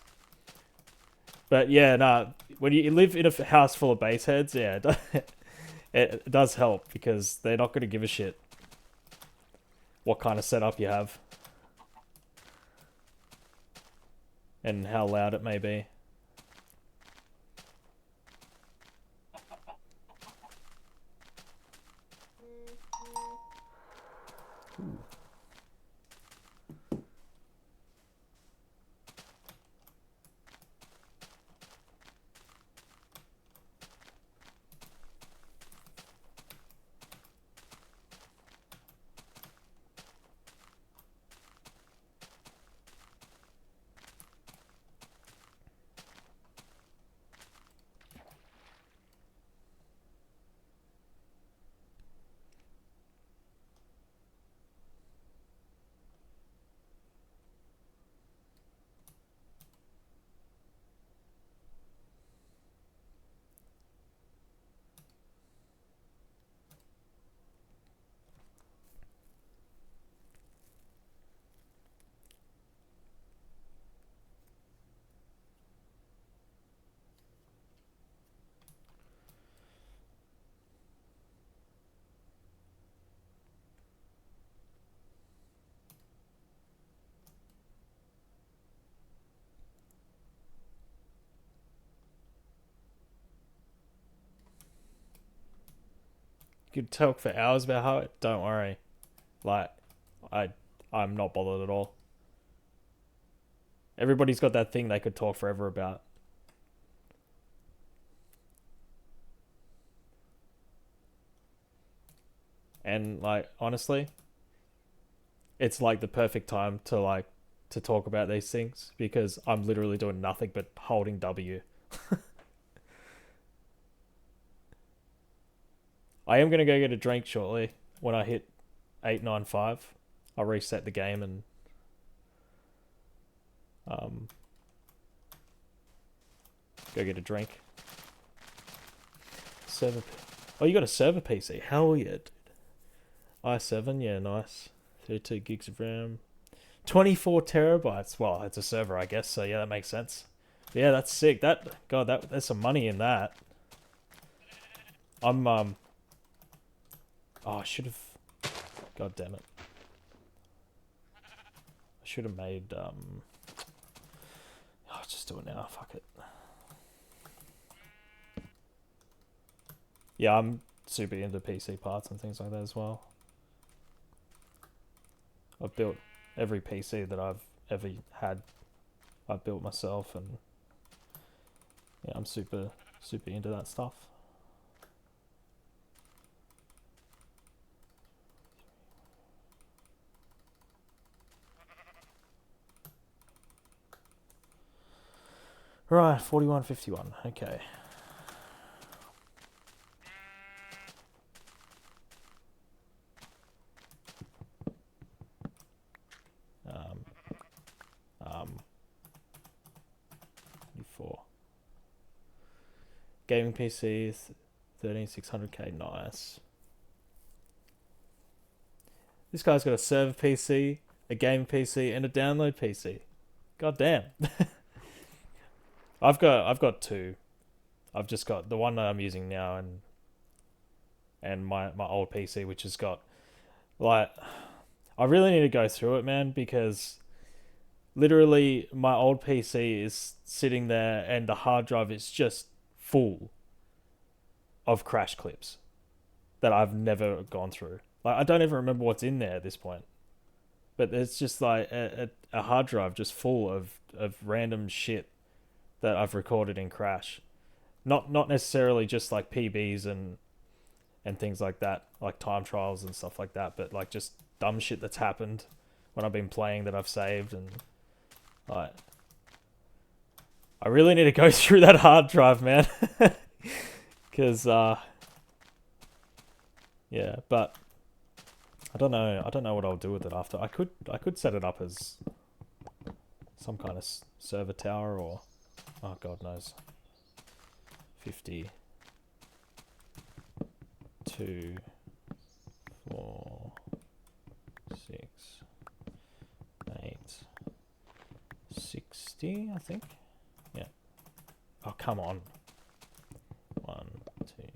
but yeah, nah. When you live in a house full of base heads, yeah, it does help because they're not going to give a shit what kind of setup you have and how loud it may be. could talk for hours about how it. Don't worry. Like, I'm not bothered at all. Everybody's got that thing they could talk forever about. And like honestly, it's like the perfect time to talk about these things because I'm literally doing nothing but holding W. I am gonna go get a drink shortly. When I hit 895, I'll reset the game and um go get a drink. Server. Oh, you got a server PC? Hell yeah, dude. i7, yeah, nice. 32 gigs of RAM. 24 terabytes. Well, it's a server, I guess. So yeah, that makes sense. Yeah, that's sick. There's some money in that. I'm. Oh, I should have. God damn it. I should have made. Oh, just do it now. Fuck it. Yeah, I'm super into PC parts and things like that as well. I've built every PC that I've ever had. I've built myself, and yeah, I'm super into that stuff. Right, 4151. Okay. Um, 24. Gaming PC, 13600K, nice. This guy's got a server PC, a gaming PC, and a download PC. God damn. I've got two. I've just got the one that I'm using now and my old PC, which has got like I really need to go through it, man, because literally my old PC is sitting there and the hard drive is just full of crash clips that I've never gone through. Like I don't even remember what's in there at this point. But it's just like a hard drive just full of random shit that I've recorded in Crash. Not necessarily just like PBs and things like that, like time trials and stuff like that, but like just dumb shit that's happened when I've been playing that I've saved. And like I really need to go through that hard drive, man. Because yeah, but I don't know what I'll do with it after. I could set it up as some kind of server tower, or oh god knows. 50 2 4 6 8 60, I think. Yeah. Oh come on. 1 2 3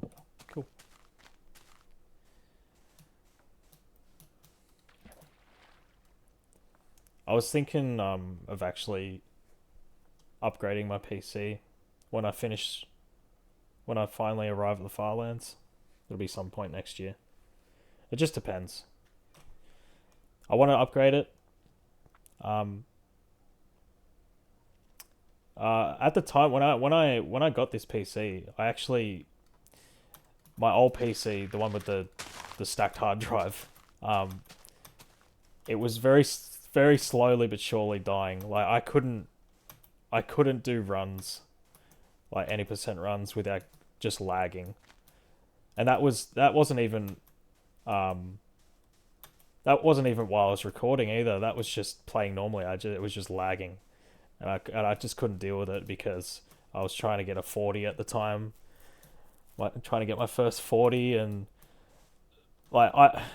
4. Cool. I was thinking of actually upgrading my PC when I finally arrive at the Farlands. It'll be some point next year. It just depends. I want to upgrade it. At the time when I got this PC, I actually my old PC, the one with the stacked hard drive, it was very slowly but surely dying. Like I couldn't do runs, like any percent runs without just lagging, and that wasn't even while I was recording either. That was just playing normally. It was just lagging, and I just couldn't deal with it because I was trying to get a 40 at the time, like trying to get my first 40, and like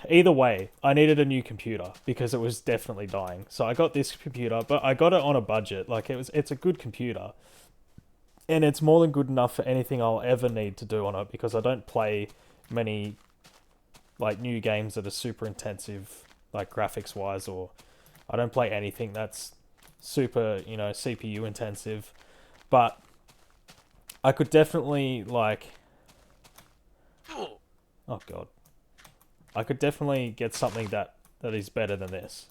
either way, I needed a new computer because it was definitely dying. So I got this computer, but I got it on a budget. Like it's a good computer, and it's more than good enough for anything I'll ever need to do on it because I don't play many like new games that are super intensive, like graphics wise, or I don't play anything that's super, CPU intensive. But I could definitely like Oh god. I could definitely get something that is better than this.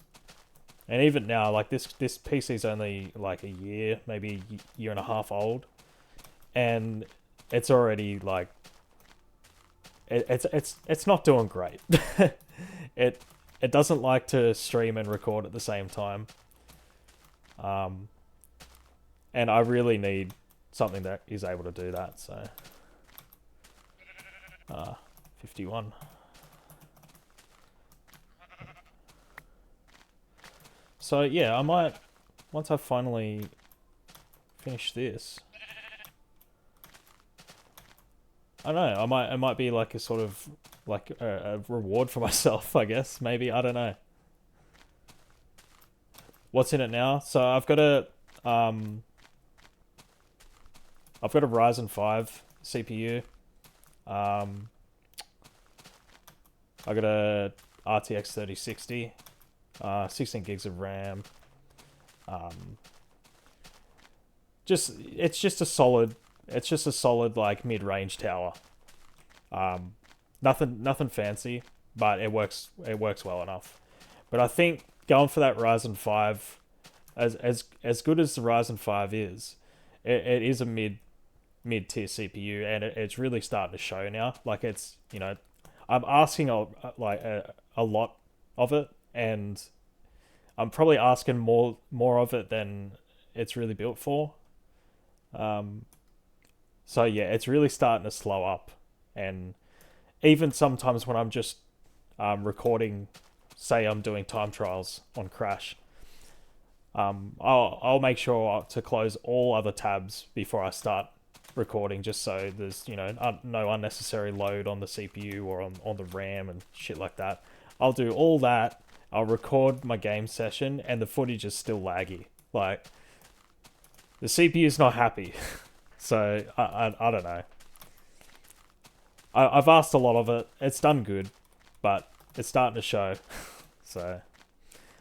And even now, like this PC's only like a year, maybe a year and a half old, and it's already like it's not doing great. it it doesn't like to stream and record at the same time. Um, and I really need something that is able to do that. So, 51. So yeah, I might once I finally finish this. I don't know. It might be like a sort of like a reward for myself, I guess. Maybe I don't know. What's in it now? So um I've got a Ryzen 5 CPU. Um I got a RTX 3060, 16 gigs of RAM. Um just it's just a solid like mid-range tower. Um nothing fancy, but it works well enough. But I think going for that Ryzen 5, as good as the Ryzen 5 is, it is a mid tier CPU, and it's really starting to show now. Like it's I'm asking a lot of it, and I'm probably asking more of it than it's really built for. Um, so yeah, it's really starting to slow up, and even sometimes when I'm just recording, say I'm doing time trials on Crash, I'll make sure to close all other tabs before I start recording, just so there's no unnecessary load on the CPU or on the RAM and shit like that. I'll do all that. I'll record my game session, and the footage is still laggy. Like the CPU's not happy, so I don't know. I've asked a lot of it. It's done good, but it's starting to show. So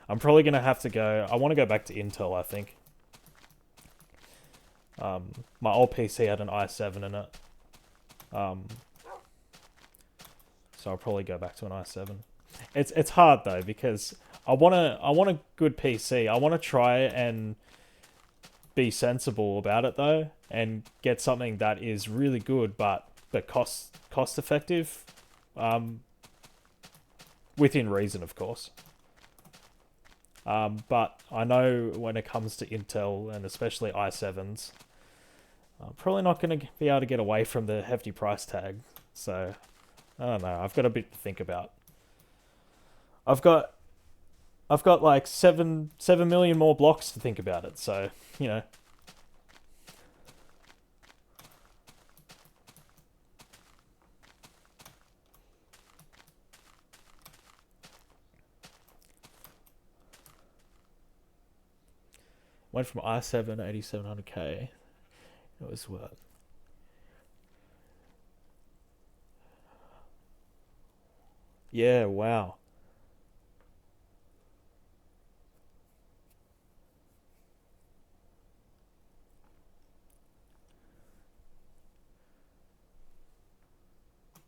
I'm probably gonna have to go. I want to go back to Intel. I think. My old PC had an i7 in it. Um, so I'll probably go back to an i7. It's hard though because I want a good PC. I want to try and be sensible about it though, and get something that is really good, but cost effective, within reason, of course. But I know when it comes to Intel and especially i7s, I'm probably not going to be able to get away from the hefty price tag. So I don't know. I've got a bit to think about. I've got like 7 million more blocks to think about it. So you know. Went from i7 8700K. It was what? Yeah, wow.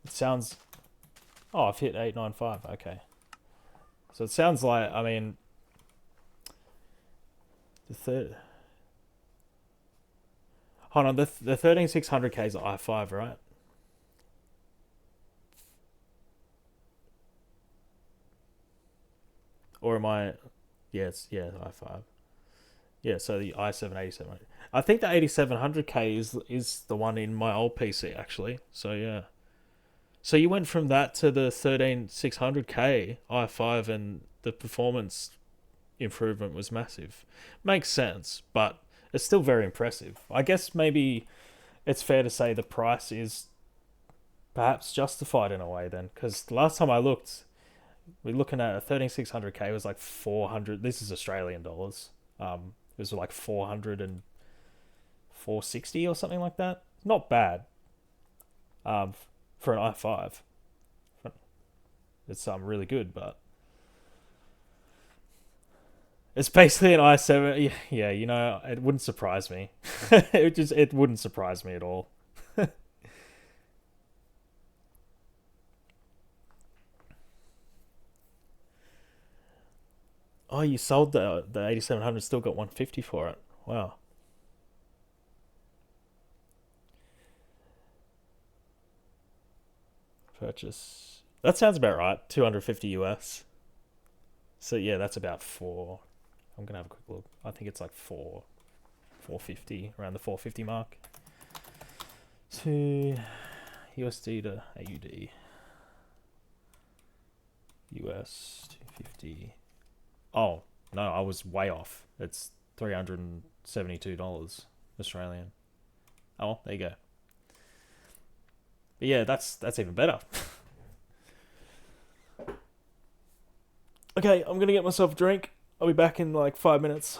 It sounds. Oh, I've hit 895. Okay. So it sounds like, I mean, the third. Hold on, the 13600K is i5, right? Or am I? Yeah, yeah, i5. Yeah, so the i7 8700. I think the 8700K is the one in my old PC actually. So yeah. So you went from that to the 13600K i5, and the performance improvement was massive. Makes sense, but it's still very impressive. I guess maybe it's fair to say the price is perhaps justified in a way then, because last time I looked, we're looking at a 13600K was like 400. This is Australian dollars. It was like 400 and 460 or something like that. Not bad. Um, for an i5, it's really good, but it's basically an i7. Yeah, it wouldn't surprise me. It wouldn't surprise me at all. Oh, you sold the 8700, still got 150 for it. Wow. Purchase. That sounds about right. 250 US. So yeah, that's about four. I'm gonna have a quick look. I think it's like 450, around the 450 mark. To USD to AUD. US 250. Oh no, I was way off. It's $372 Australian. Oh, well, there you go. But yeah, that's even better. Okay, I'm gonna get myself a drink. I'll be back in like 5 minutes.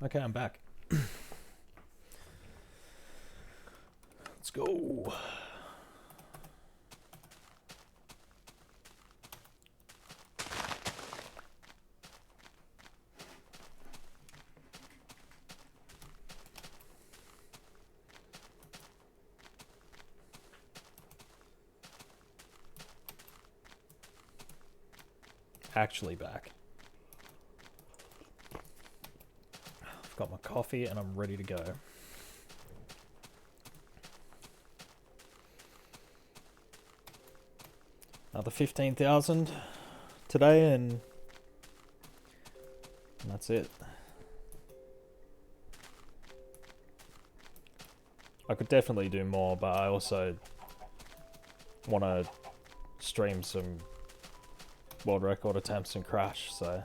Okay, I'm back. Let's go. actually back. I've got my coffee and I'm ready to go. Another 15,000 today and that's it. I could definitely do more, but I also want to stream some world record attempts and Crash, so...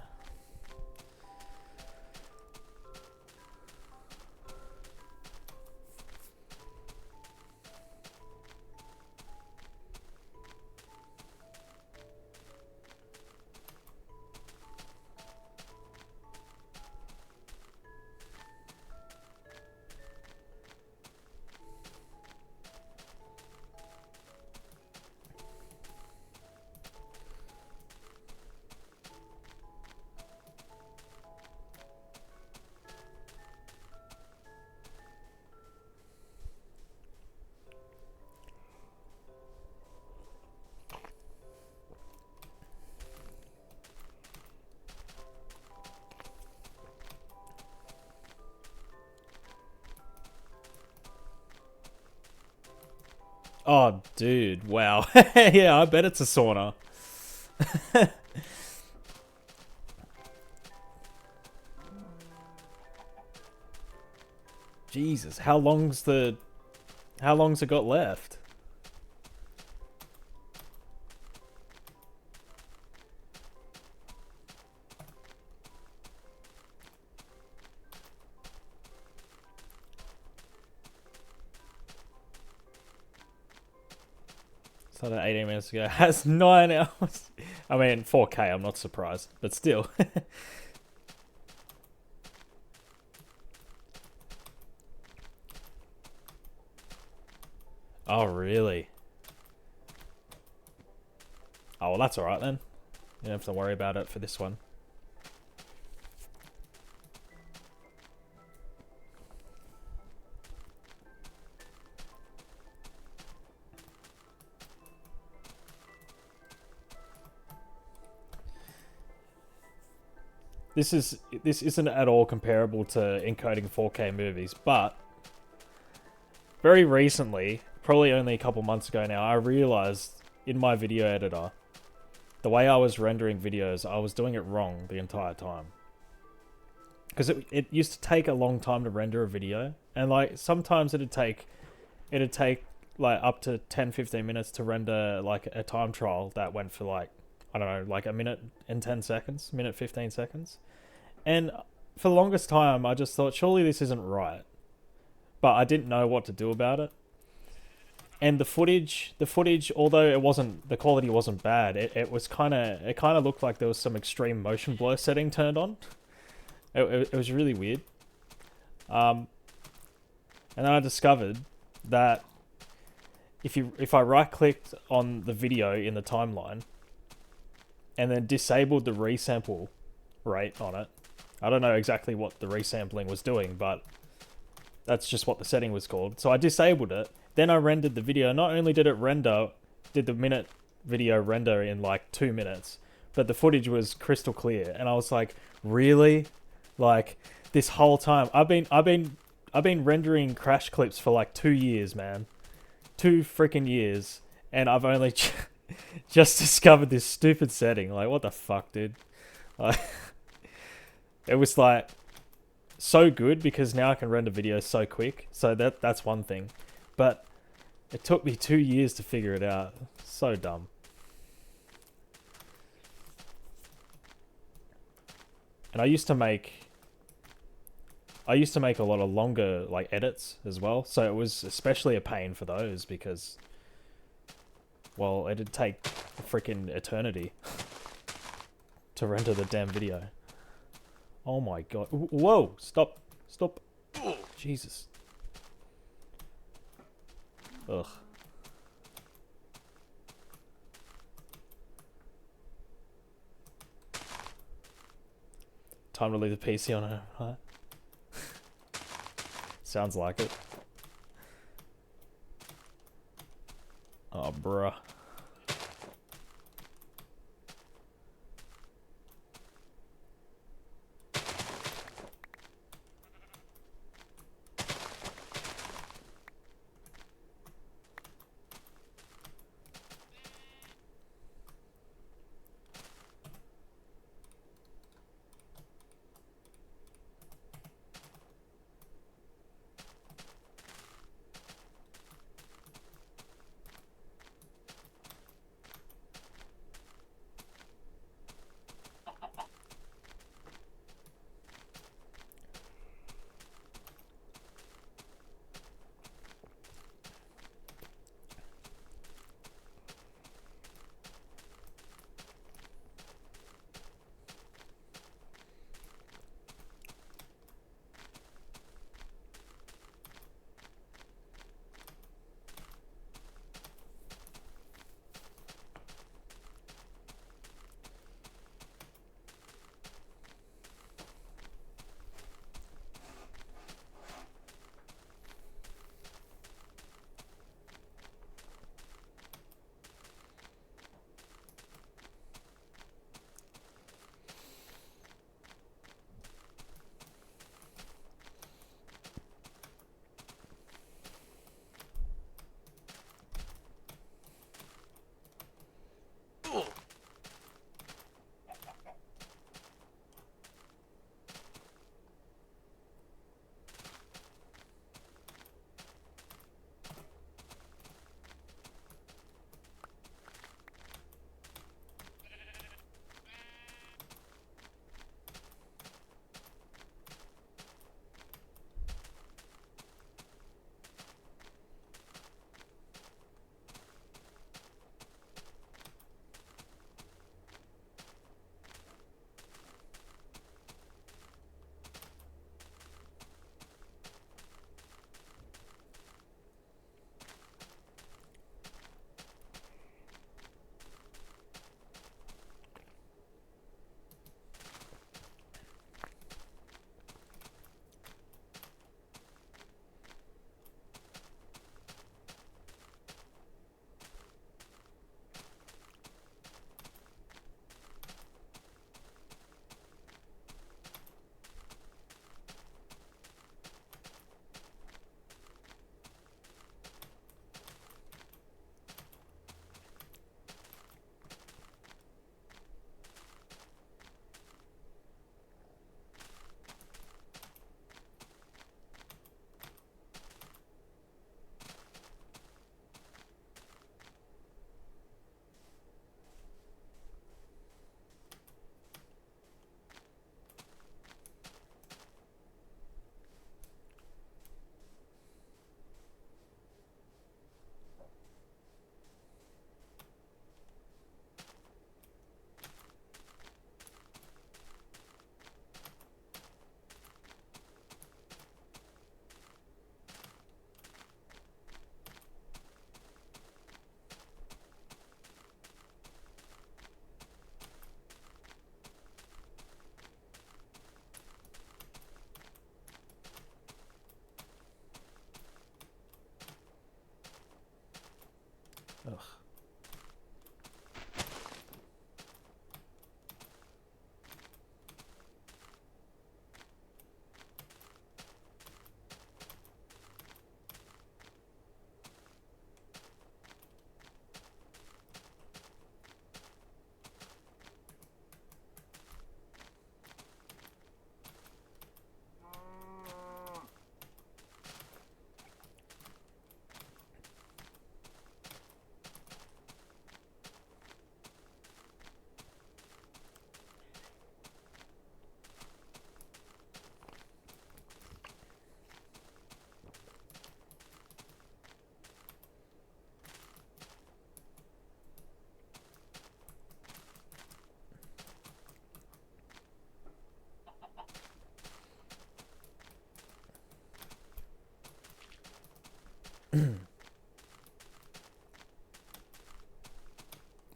Oh, dude, wow. Yeah, I bet it's a sauna. Jesus, how long's it got left? Started 18 minutes ago. Has 9 hours. I mean, 4K, I'm not surprised. But still. Oh, really? Oh, well, that's alright then. You don't have to worry about it for this one. This isn't at all comparable to encoding 4K movies, but very recently, probably only a couple months ago now, I realized in my video editor, the way I was rendering videos, I was doing it wrong the entire time. Because it used to take a long time to render a video, and like sometimes it'd take like up to 10-15 minutes to render like a time trial that went for like, I don't know, like a minute and 10 seconds, minute 15 seconds. And for the longest time, I just thought, surely this isn't right. But I didn't know what to do about it. And the footage, although the quality wasn't bad, it kind of looked like there was some extreme motion blur setting turned on. It was really weird. And then I discovered that if I right clicked on the video in the timeline and then disabled the resample rate on it, I don't know exactly what the resampling was doing, but that's just what the setting was called. So I disabled it. Then I rendered the video. Not only did the minute video render in like 2 minutes, but the footage was crystal clear. And I was like, really? Like this whole time, I've been rendering Crash clips for like 2 years, man. 2 freaking years, and I've only just discovered this stupid setting. Like, what the fuck, dude? Like, it was like so good because now I can render videos so quick. So that's one thing, but it took me 2 years to figure it out. So dumb. And I used to make a lot of longer like edits as well, so it was especially a pain for those because, well, it'd take a freaking eternity to render the damn video. Oh my god. Whoa, stop. Jesus. Ugh. Time to leave the PC on it, right? Sounds like it. Oh, bruh.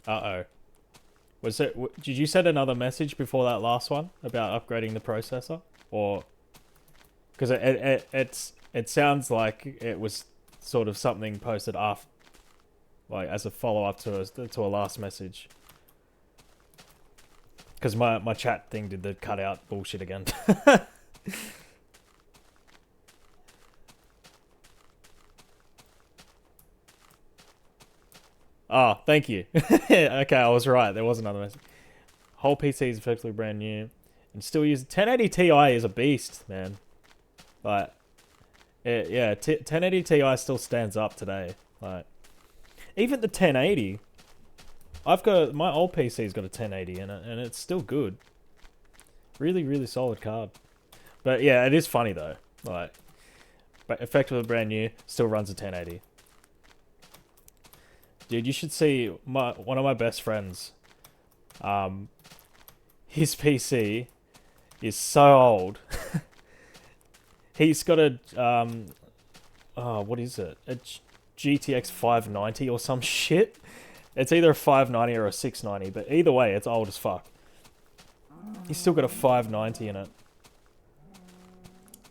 Uh-oh. Did you send another message before that last one about upgrading the processor? Or... Because it sounds like it was sort of something posted after... Like, as a follow-up to a last message. Because my chat thing did the cutout bullshit again. Oh, thank you. Okay, I was right. There was another message. Whole PC is effectively brand new. And still use... 1080 Ti is a beast, man. Like... Yeah, 1080 Ti still stands up today. Like... Even the 1080... I've got... My old PC's got a 1080 in it, and it's still good. Really, really solid card. But yeah, it is funny though. Like... But effectively brand new, still runs a 1080. Dude, you should see one of my best friends. His PC is so old. He's got a what is it? A GTX 590 or some shit. It's either a 590 or a 690, but either way, it's old as fuck. He's still got a 590 in it,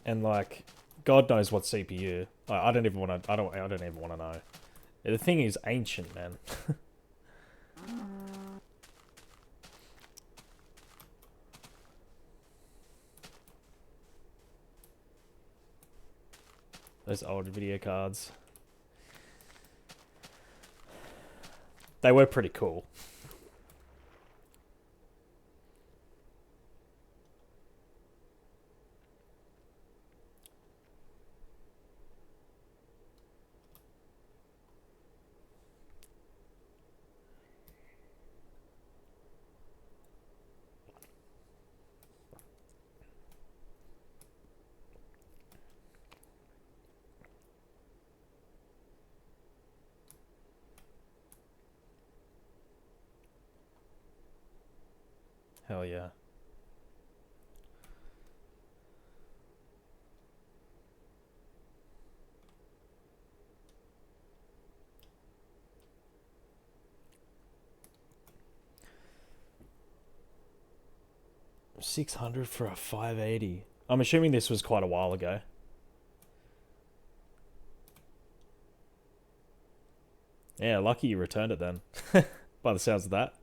and like, God knows what CPU. Like, I don't even want to. I don't even want to know. The thing is ancient, man. Those old video cards. They were pretty cool. Hell yeah. $600 for a 580. I'm assuming this was quite a while ago. Yeah, lucky you returned it then. By the sounds of that.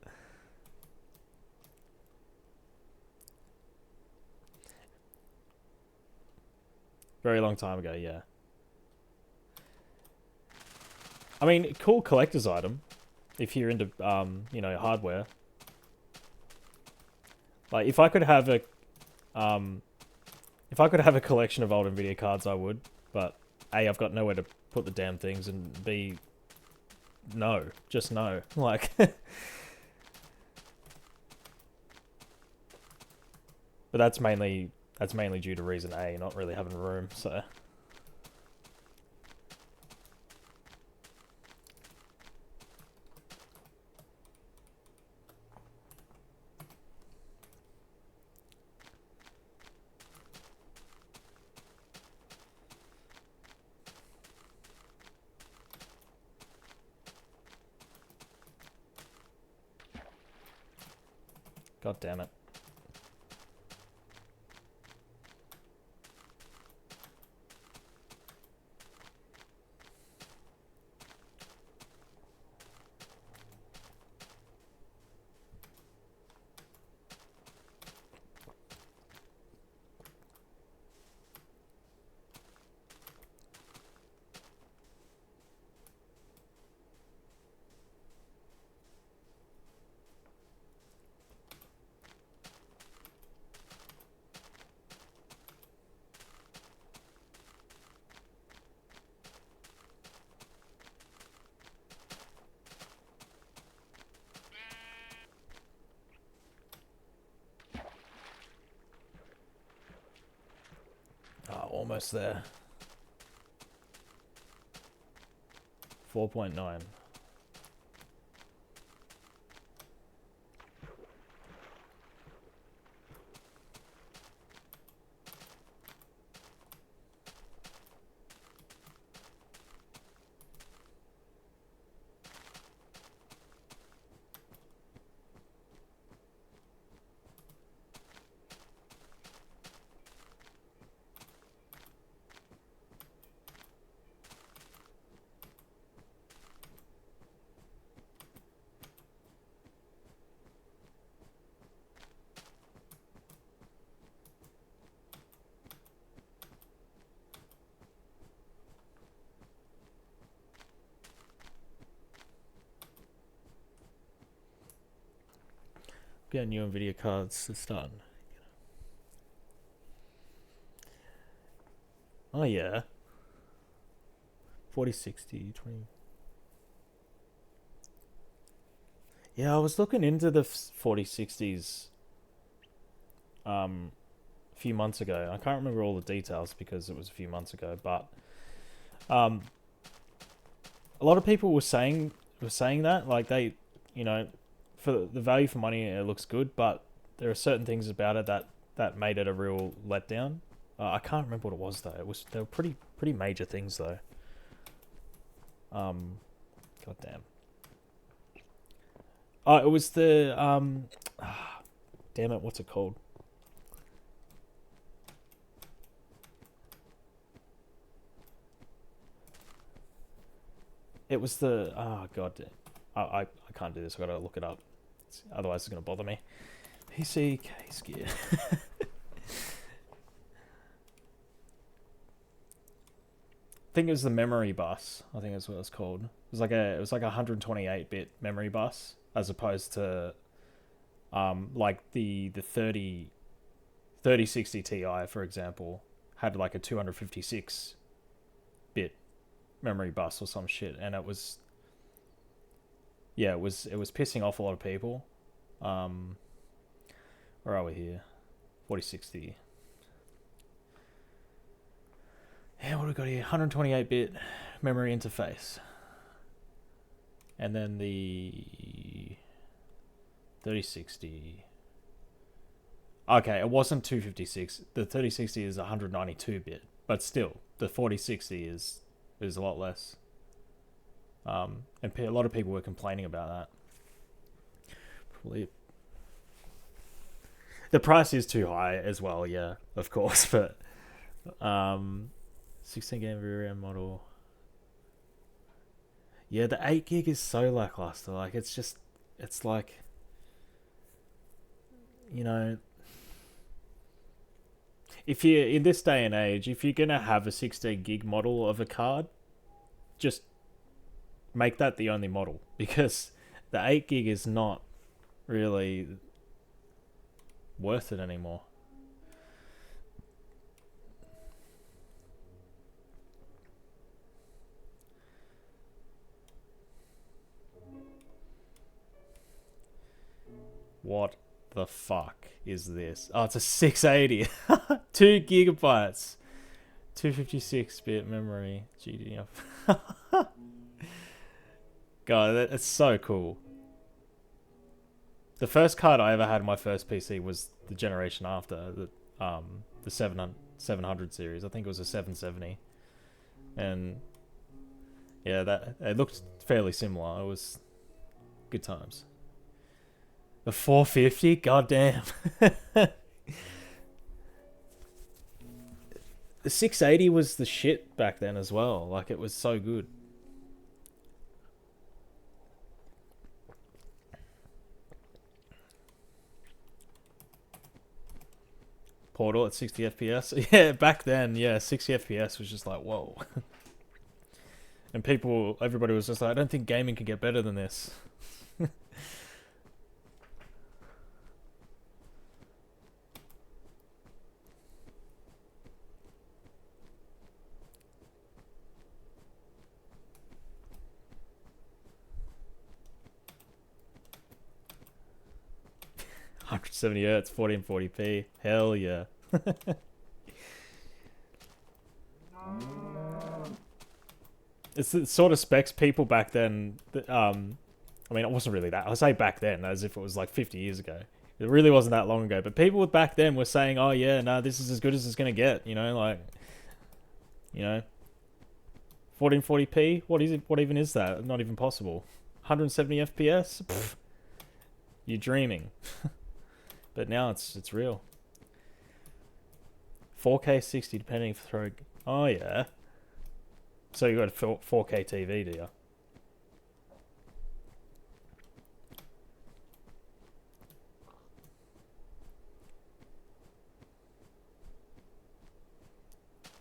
Very long time ago, yeah. I mean, cool collector's item. If you're into, you know, hardware. Like, if I could have a... if I could have a collection of old NVIDIA cards, I would. But, A, I've got nowhere to put the damn things, and B... No. Just no. Like... But that's mainly due to reason A, not really having room, so... God damn it. Almost there. 4.9. Yeah, new Nvidia cards are starting. Oh yeah. 4060, 20. Yeah, I was looking into the 4060s a few months ago. I can't remember all the details because it was a few months ago, but um, a lot of people were saying that like they, you know, for the value for money it looks good, but there are certain things about it that made it a real letdown. I can't remember what it was though. They were pretty major things though. God damn. Oh, it was the damn it, what's it called? It was the god, I can't do this. I gotta look it up. Otherwise, it's gonna bother me. PC case gear. I think it was the memory bus. I think that's what it's called. It was like a 128-bit memory bus as opposed to like the 3060 Ti, for example, had like a 256-bit memory bus or some shit, and it was, yeah, it was pissing off a lot of people. Where are we here? 4060. Yeah, what do we got here? 128-bit memory interface. And then the 3060. Okay, it wasn't 256. The 3060 is 192-bit, but still, the 4060 is a lot less. And a lot of people were complaining about that. Probably the price is too high as well, yeah, of course, but 16 game VRAM model. Yeah, the 8 gig is so lackluster. Like, it's like, you know, if you in this day and age, if you're gonna have a 16 gig model of a card, just make that the only model, because the 8 gig is not really worth it anymore. What the fuck is this? Oh, it's a 680. 2 gigabytes. 256-bit memory. GDF. God, that's so cool. The first card I ever had in my first PC was the generation after, the 700 series. I think it was a 770. And yeah, that it looked fairly similar. It was good times. The 450? God damn. The 680 was the shit back then as well. Like, it was so good. Portal at 60 FPS. Yeah, back then, yeah, 60 FPS was just like, whoa. And everybody was just like, I don't think gaming can get better than this. Hz, 1440p. Hell yeah. It's the sort of specs people back then. I mean, it wasn't really that. I say back then as if it was like 50 years ago. It really wasn't that long ago. But people back then were saying, "Oh yeah, no, this is as good as it's gonna get." You know, like, you know, 1440p. What is it? What even is that? Not even possible. 170 FPS. Pfft, you're dreaming. But now it's real. 4K 60 depending if throw. Oh yeah. So you got a 4K TV, do you?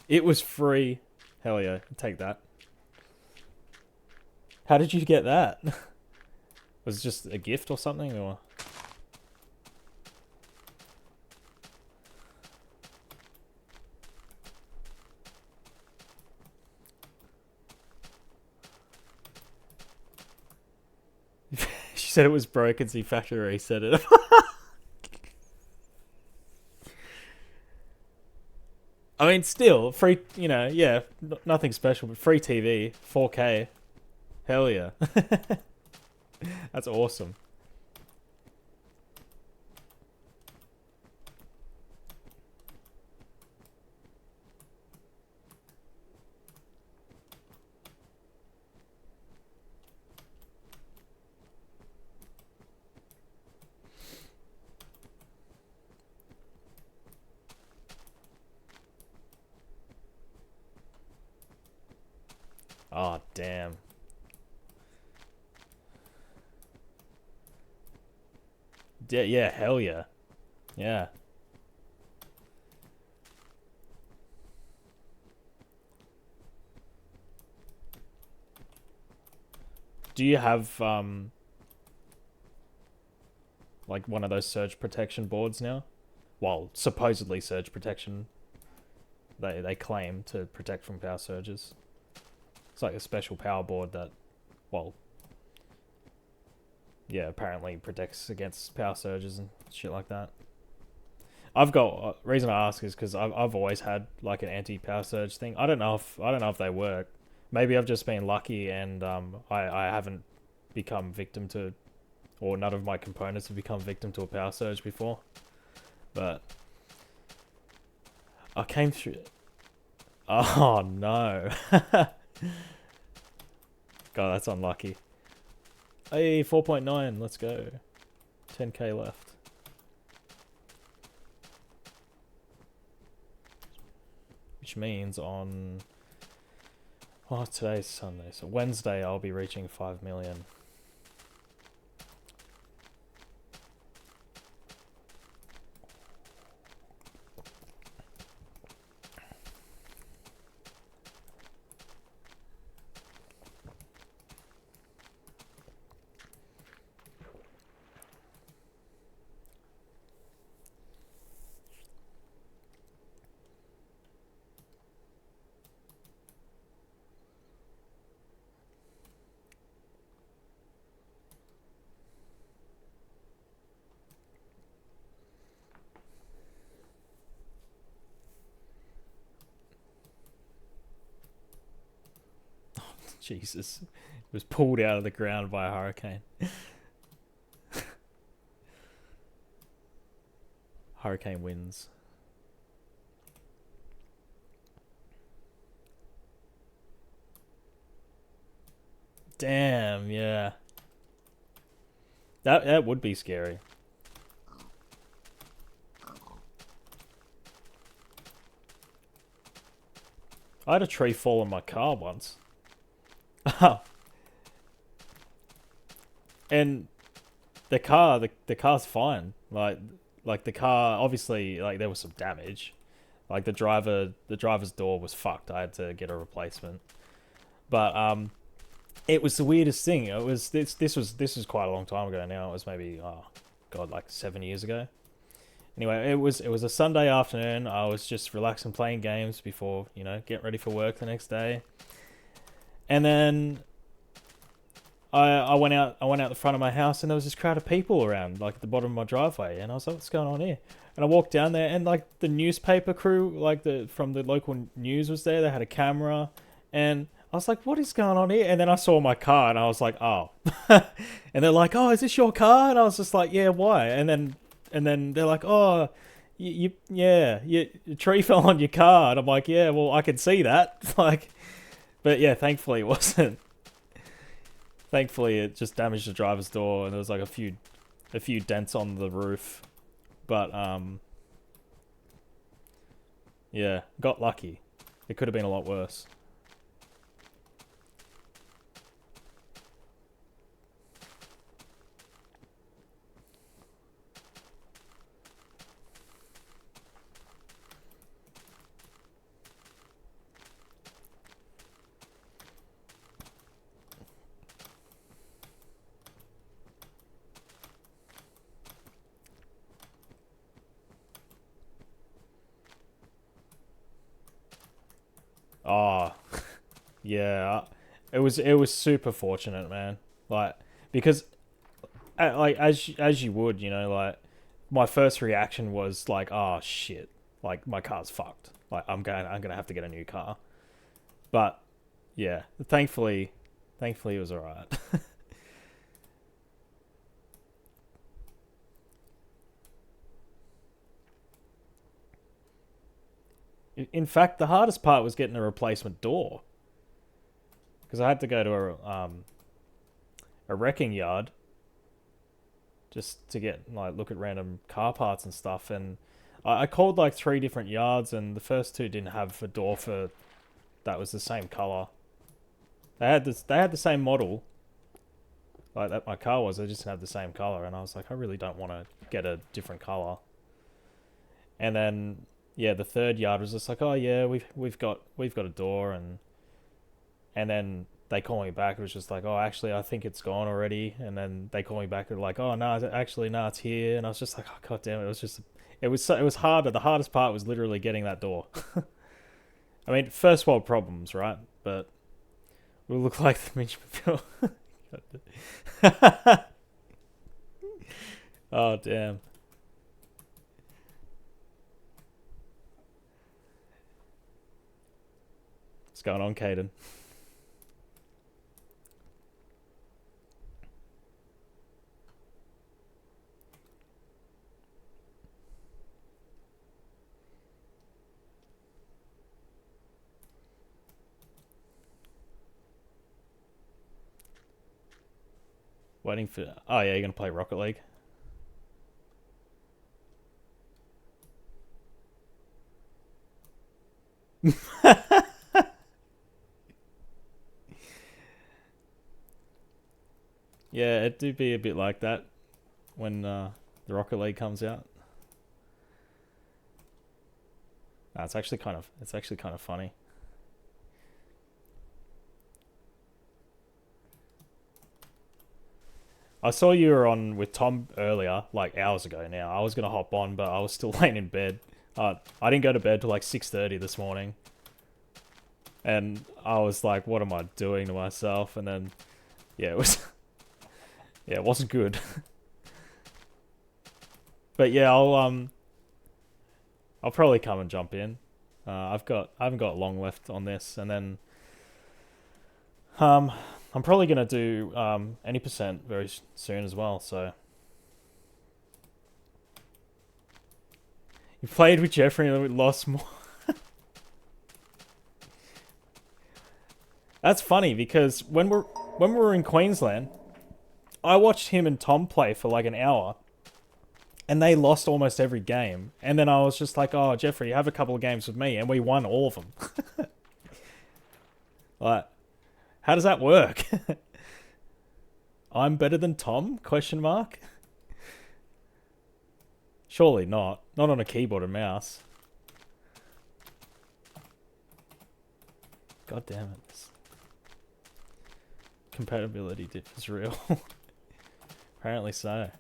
It was free. Hell yeah, take that. How did you get that? Was it just a gift or something, or? said it was broken, so he factory reset it. I mean, still free. You know, yeah, nothing special, but free TV, 4K. Hell yeah, that's awesome. Oh damn. Yeah, yeah, hell yeah, yeah. Do you have like one of those surge protection boards now? Well, supposedly surge protection. They claim to protect from power surges. It's like a special power board that, well, yeah, apparently protects against power surges and shit like that. I've got reason I ask is because I've always had like an anti power surge thing. I don't know if they work. Maybe I've just been lucky and I haven't become victim to, or none of my components have become victim to a power surge before. But I came through. Oh no. God, that's unlucky. Hey, 4.9, let's go. 10k left. Which means on... Oh, today's Sunday, so Wednesday I'll be reaching 5 million. Jesus. It was pulled out of the ground by a hurricane. Hurricane winds. Damn, yeah. That would be scary. I had a tree fall on my car once. And the car's fine. Like the car obviously like there was some damage. Like the driver's door was fucked. I had to get a replacement. But it was the weirdest thing. It was this was quite a long time ago now. It was maybe god like 7 years ago. Anyway, it was a Sunday afternoon. I was just relaxing playing games before, you know, getting ready for work the next day. And then I went out the front of my house and there was this crowd of people around like at the bottom of my driveway and I was like, what's going on here? And I walked down there and like the newspaper crew, like the from the local news was there. They had a camera and I was like, what is going on here? And then I saw my car and I was like, oh. And they're like, oh, is this your car? And I was just like, yeah, why? And then they're like, oh, your tree fell on your car. And I'm like, yeah, well, I can see that. Like, but yeah, thankfully it wasn't. Thankfully, it just damaged the driver's door, and there was like a few dents on the roof. But yeah, got lucky. It could have been a lot worse. Oh, yeah. It was super fortunate, man. Like because like as you would, you know, like my first reaction was like, oh shit, like my car's fucked. Like I'm gonna have to get a new car. But yeah, thankfully it was alright. In fact, the hardest part was getting a replacement door because I had to go to a wrecking yard just to get like look at random car parts and stuff. And I called like three different yards, and the first two didn't have a door for that was the same color. They had the same model like that my car was. They just didn't have the same color, and I was like, I really don't want to get a different color. And then yeah, the third yard was just like, oh yeah, we've got a door, and then they call me back. It was just like, oh, actually, I think it's gone already. And then they call me back. They're like, oh no, actually, no, it's here. And I was just like, oh god damn it. It was just, it was harder. The hardest part was literally getting that door. I mean, first world problems, right? But we look like the Mitch McPhail. Oh damn. What's going on, Caden? Waiting for. Oh yeah, you're gonna play Rocket League. Yeah, it do be a bit like that when the Rocket League comes out. Nah, it's actually kind of funny. I saw you were on with Tom earlier, like hours ago. Now I was gonna hop on, but I was still laying in bed. I didn't go to bed till like 6:30 this morning, and I was like, "What am I doing to myself?" And then, yeah, it was, yeah, it wasn't good. But yeah, I'll probably come and jump in. I haven't got long left on this, and then um, I'm probably gonna do any percent very soon as well. So you played with Jeffrey and we lost more. That's funny because when we were in Queensland, I watched him and Tom play for like an hour, and they lost almost every game. And then I was just like, "Oh, Jeffrey, have a couple of games with me," and we won all of them. Like, how does that work? I'm better than Tom? Question mark. Surely not. Not on a keyboard and mouse. God damn it. This compatibility dip is real. Apparently so.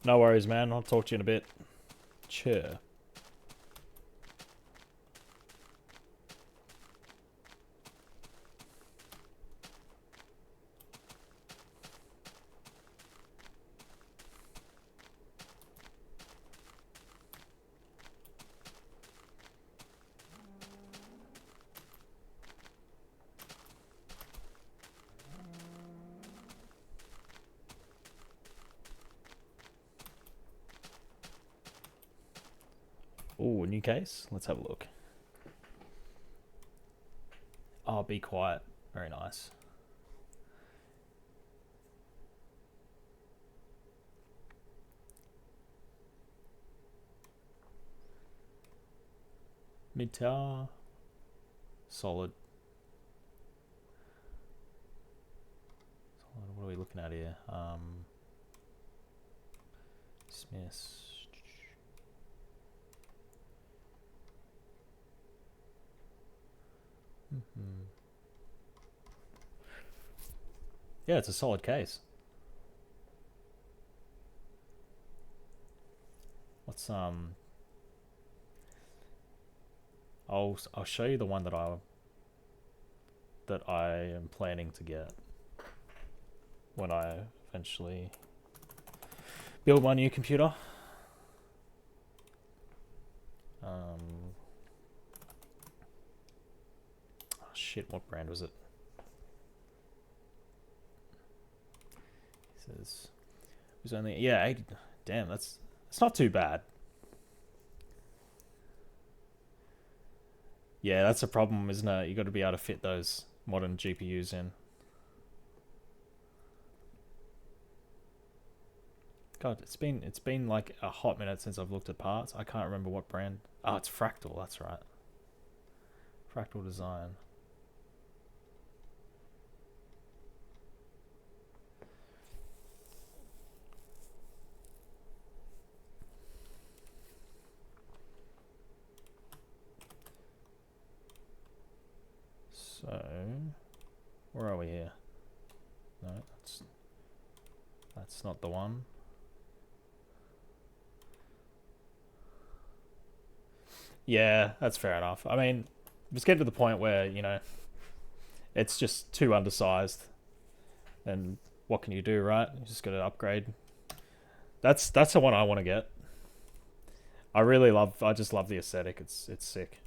No worries, man. I'll talk to you in a bit. Cheer. Ooh, a new case? Let's have a look. Oh, be quiet. Very nice. Mid tower. Solid. Solid. What are we looking at here? Smiths. Yeah, it's a solid case. Let's I'll show you the one that I am planning to get when I eventually build my new computer. Oh shit, what brand was it? It says it was only 80. Damn, that's not too bad. Yeah, that's a problem, isn't it? You got to be able to fit those modern GPUs in. God, it's been like a hot minute since I've looked at parts. I can't remember what brand. Oh, it's Fractal. That's right. Fractal Design. So, where are we here? No, that's not the one. Yeah, that's fair enough. I mean, just get to the point where, it's just too undersized. And what can you do, right? You just got to upgrade. That's the one I want to get. I just love the aesthetic. It's sick.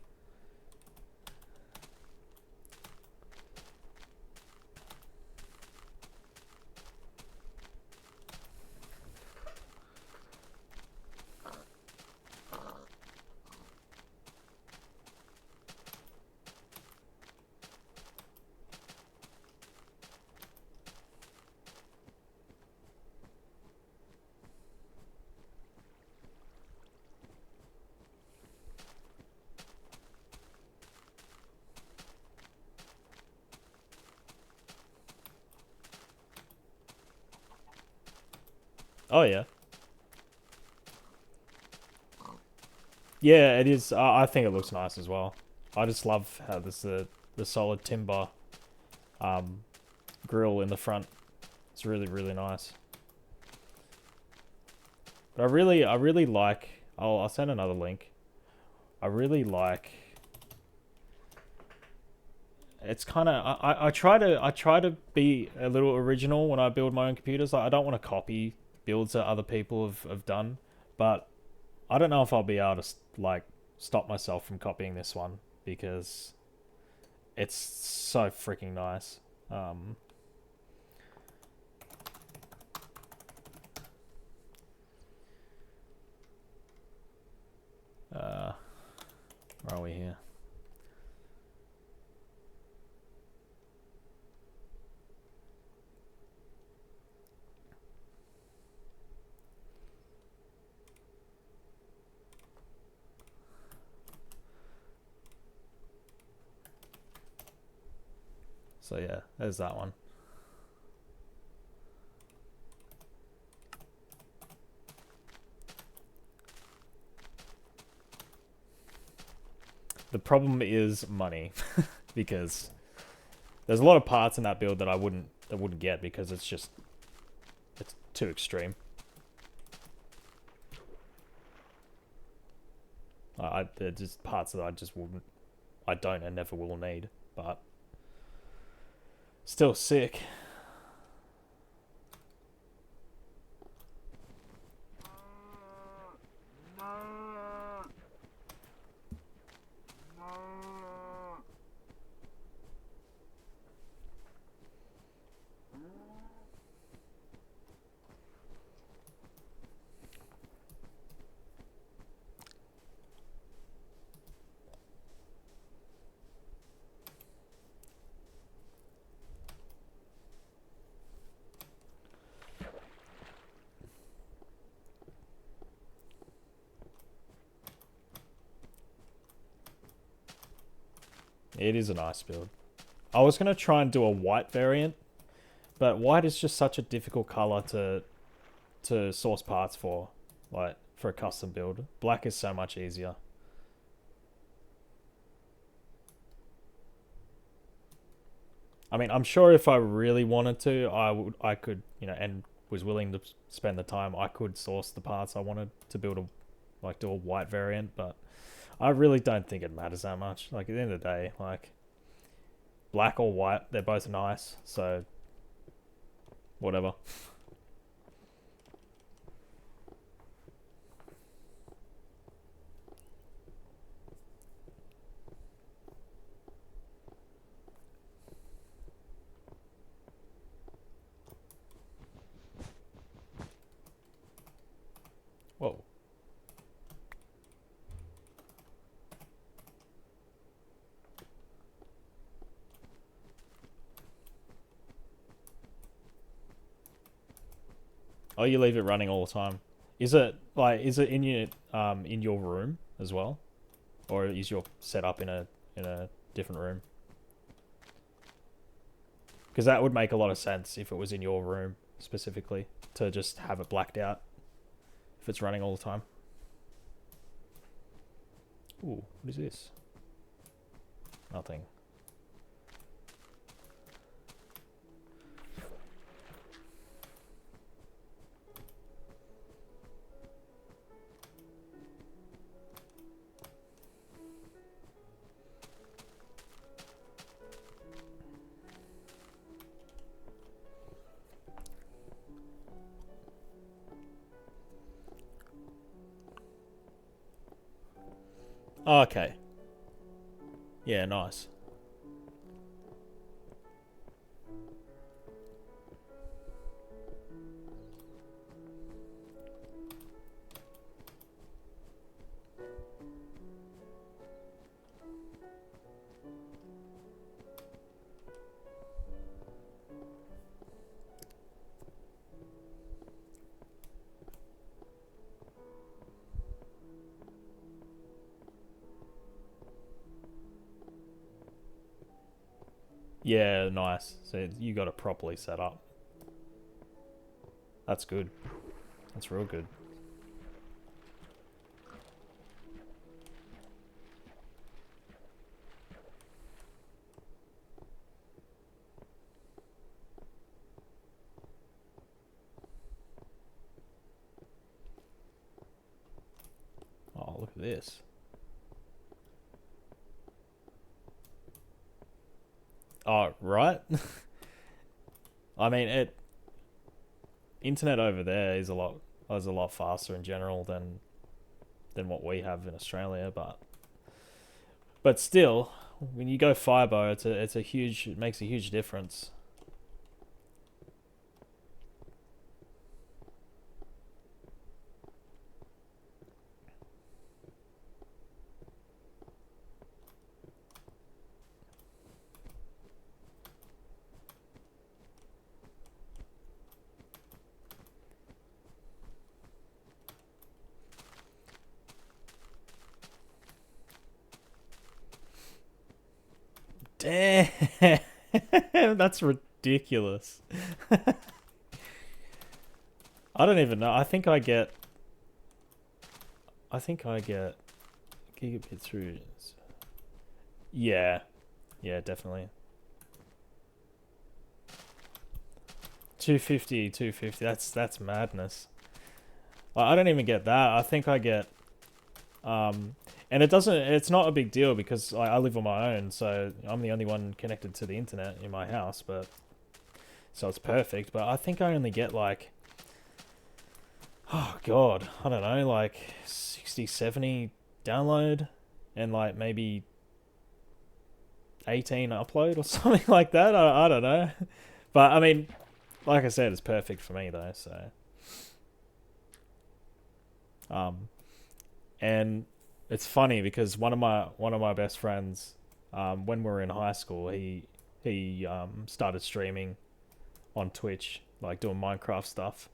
Oh yeah. Yeah, it is. I think it looks nice as well. I just love how there's the solid timber um, grill in the front. It's really, really nice. But I really like. I'll send another link. I really like. It's kind of I try to be a little original when I build my own computers. Like I don't want to copy builds that other people have done, but I don't know if I'll be able to like stop myself from copying this one because it's so freaking nice. Where are we here? So yeah, there's that one. The problem is money because there's a lot of parts in that build that I wouldn't get because it's too extreme. They're just parts that I don't and never will need, but still sick. It is a nice build. I was going to try and do a white variant, but white is just such a difficult color to source parts for, like for a custom build. Black is so much easier. I mean, I'm sure if I really wanted to, I could, and was willing to spend the time, I could source the parts I wanted to build do a white variant, but I really don't think it matters that much. Like at the end of the day, like black or white, they're both nice, so whatever. Whoa. Oh, you leave it running all the time. Is it in your room as well? Or is your setup in a different room? Because that would make a lot of sense if it was in your room specifically to just have it blacked out if it's running all the time. Ooh, what is this? Nothing. Oh, okay. Yeah, nice. Yeah, nice. So you got it properly set up. That's good. That's real good. Oh, look at this. Oh, right. I mean, it internet over there is a lot faster in general than what we have in Australia, but still, when you go fiber, it makes a huge difference. Damn, that's ridiculous. I don't even know. I think I get gigabit through. Yeah, yeah, definitely. 250, 250. That's madness. I don't even get that. I think I get and it's not a big deal because I live on my own, so I'm the only one connected to the internet in my house, but so it's perfect. But I think I only get like, oh god, I don't know, like 60, 70 download and like maybe 18 upload or something like that. I don't know. But I mean, like I said, it's perfect for me though, so um and it's funny because one of my best friends, when we were in high school, he started streaming on Twitch, like doing Minecraft stuff.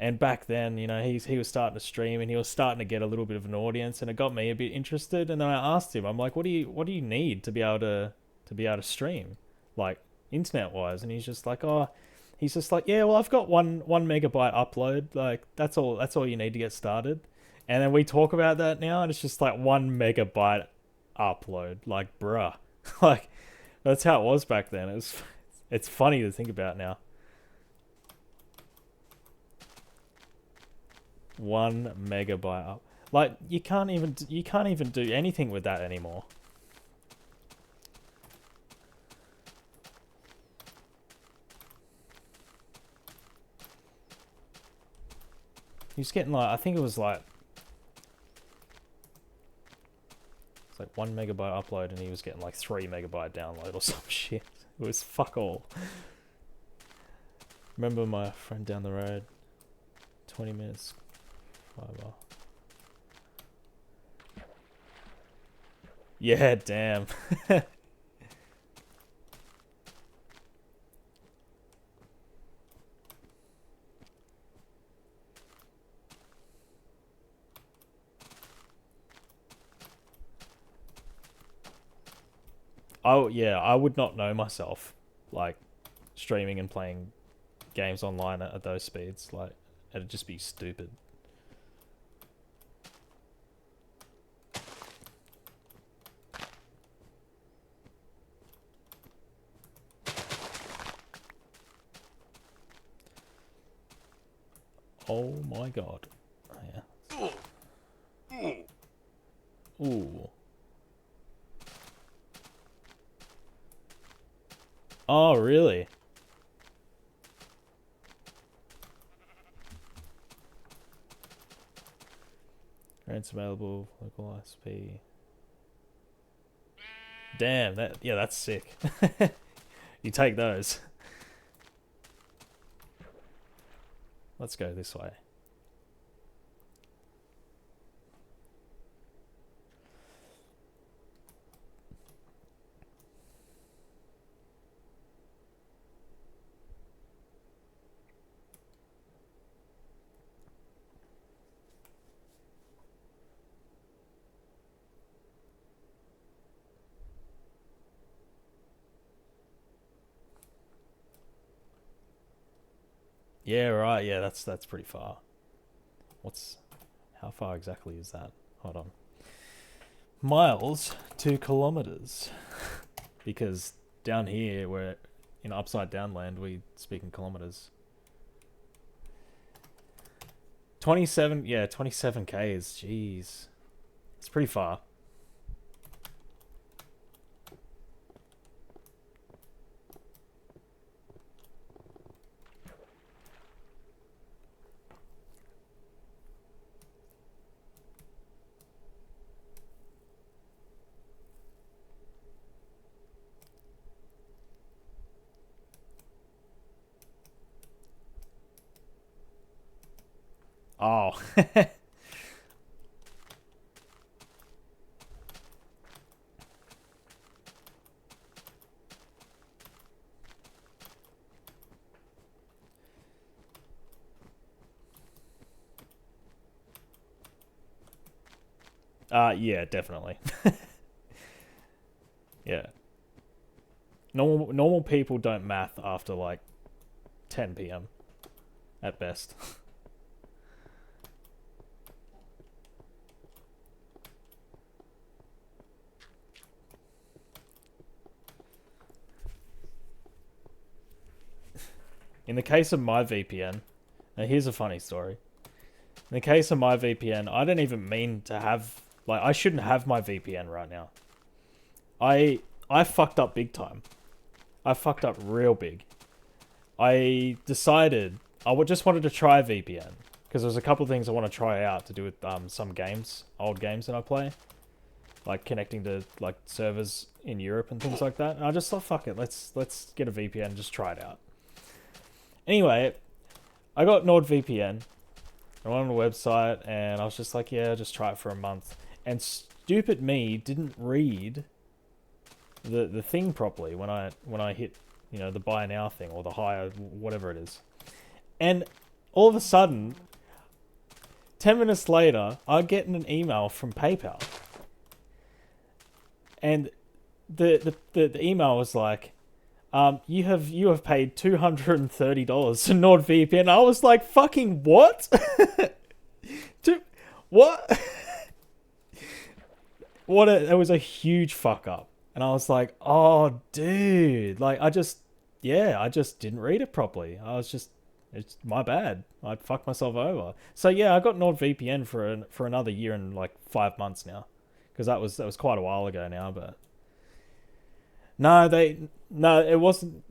And back then, he was starting to stream and he was starting to get a little bit of an audience, and it got me a bit interested. And then I asked him, I'm like, what do you need to be able to stream, like internet wise? And he's just like, yeah, well, I've got one megabyte upload, like that's all you need to get started. And then we talk about that now, and it's just like 1 megabyte upload. Like, bruh. Like, that's how it was back then. It's funny to think about now. 1 megabyte up. Like you can't even do anything with that anymore. He was getting like, I think it was like, it's like 1 megabyte upload, and he was getting like 3 megabyte download or some shit. It was fuck all. Remember my friend down the road, 20 minutes fiber. Yeah, damn. Oh yeah, I would not know myself, like streaming and playing games online at those speeds. Like it'd just be stupid. Oh my god. Oh, yeah. Ooh. Oh, really? Grants available, local ISP. Damn, that's sick. You take those. Let's go this way. Yeah, right. Yeah, that's pretty far. How far exactly is that? Hold on. Miles to kilometers. Because down here, we're in upside down land, we speak in kilometers. 27, yeah, 27 Ks. Jeez. It's pretty far. Oh. Yeah, definitely. Yeah. Normal people don't math after like 10 p.m. at best. In the case of my VPN, now here's a funny story. In the case of my VPN, I didn't even mean to have, like, I shouldn't have my VPN right now. I fucked up big time. I fucked up real big. I decided just wanted to try VPN because there's a couple of things I want to try out to do with some games, old games that I play, like connecting to like servers in Europe and things like that. And I just thought, fuck it, let's get a VPN and just try it out. Anyway, I got NordVPN. I went on the website and I was just like, yeah, just try it for a month. And stupid me didn't read the thing properly when I hit, you know, the buy now thing or the hire, whatever it is. And all of a sudden, 10 minutes later, I get an email from PayPal. And the email was like, you have paid $230 to NordVPN. I was like, fucking what? What? It was a huge fuck up. And I was like, oh, dude. Like, yeah, I just didn't read it properly. It's my bad. I fucked myself over. So yeah, I got NordVPN for another year and like 5 months now, because that was quite a while ago now. But no, no, it wasn't.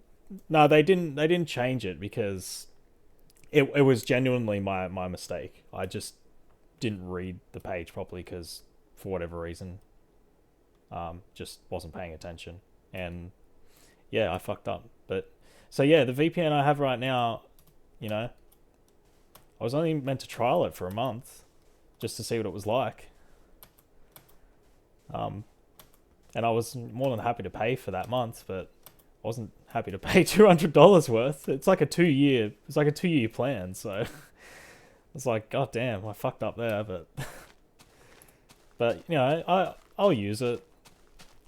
No, they didn't change it because it was genuinely my mistake. I just didn't read the page properly because for whatever reason, just wasn't paying attention, and yeah, I fucked up. But so yeah, the VPN I have right now, you know, I was only meant to trial it for a month just to see what it was like. Um, and I was more than happy to pay for that month, but I wasn't happy to pay $200 worth. It's like a 2 year plan, so it's like, god damn, I fucked up there, but I'll use it.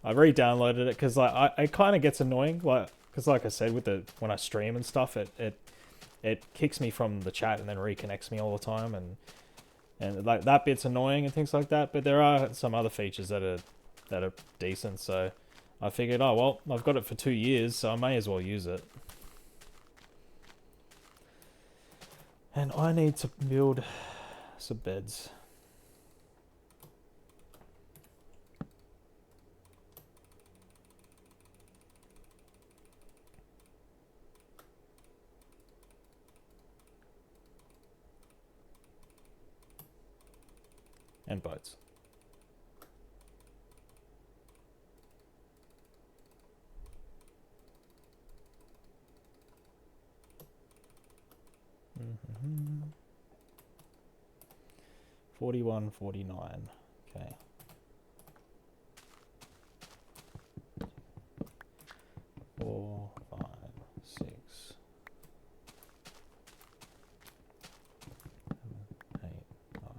I re-downloaded it because like it kind of gets annoying, like because like I said with the when I stream and stuff, it kicks me from the chat and then reconnects me all the time, and like that bit's annoying and things like that. But there are some other features that are decent, so I figured, oh well, I've got it for 2 years, so I may as well use it. And I need to build some beds. And boats. Mm-hmm. 41, 49. Okay. 4, 5, 6, 7, 8, 9,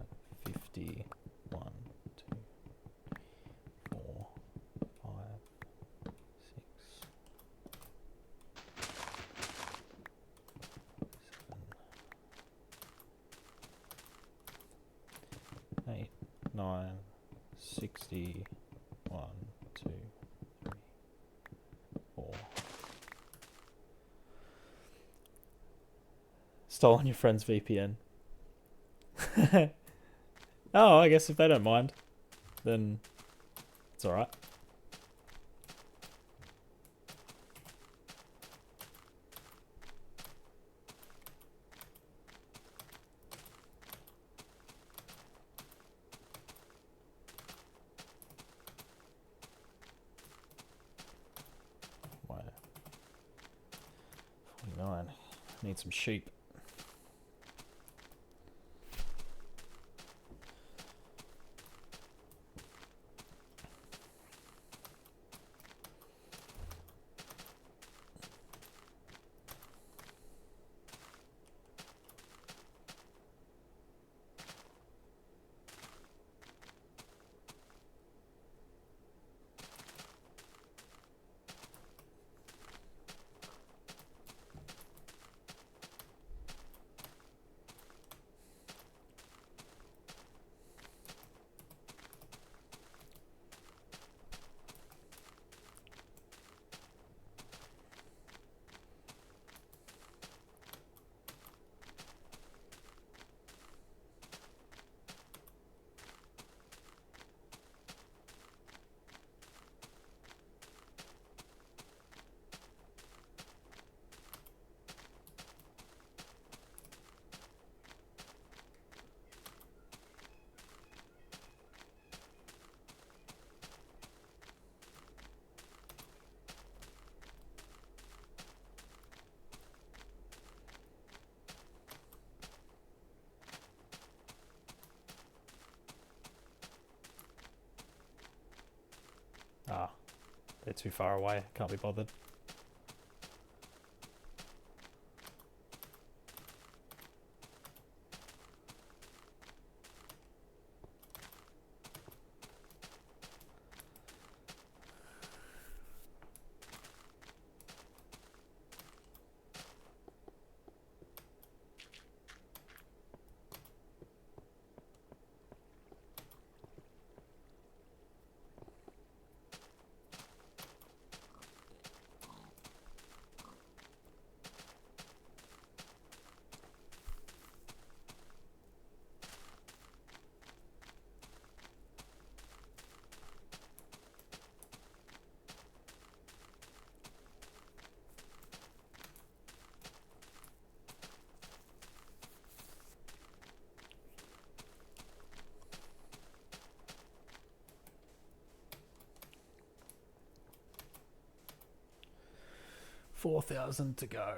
50. 1, 2, 4, 5, 6, 7, 8, 9, 60. 1, 2, 3, 4. Stolen your friend's VPN. Oh, I guess if they don't mind, then it's alright. Why? 49. Need some sheep. Ah, they're too far away. Can't be bothered. 4,000 to go.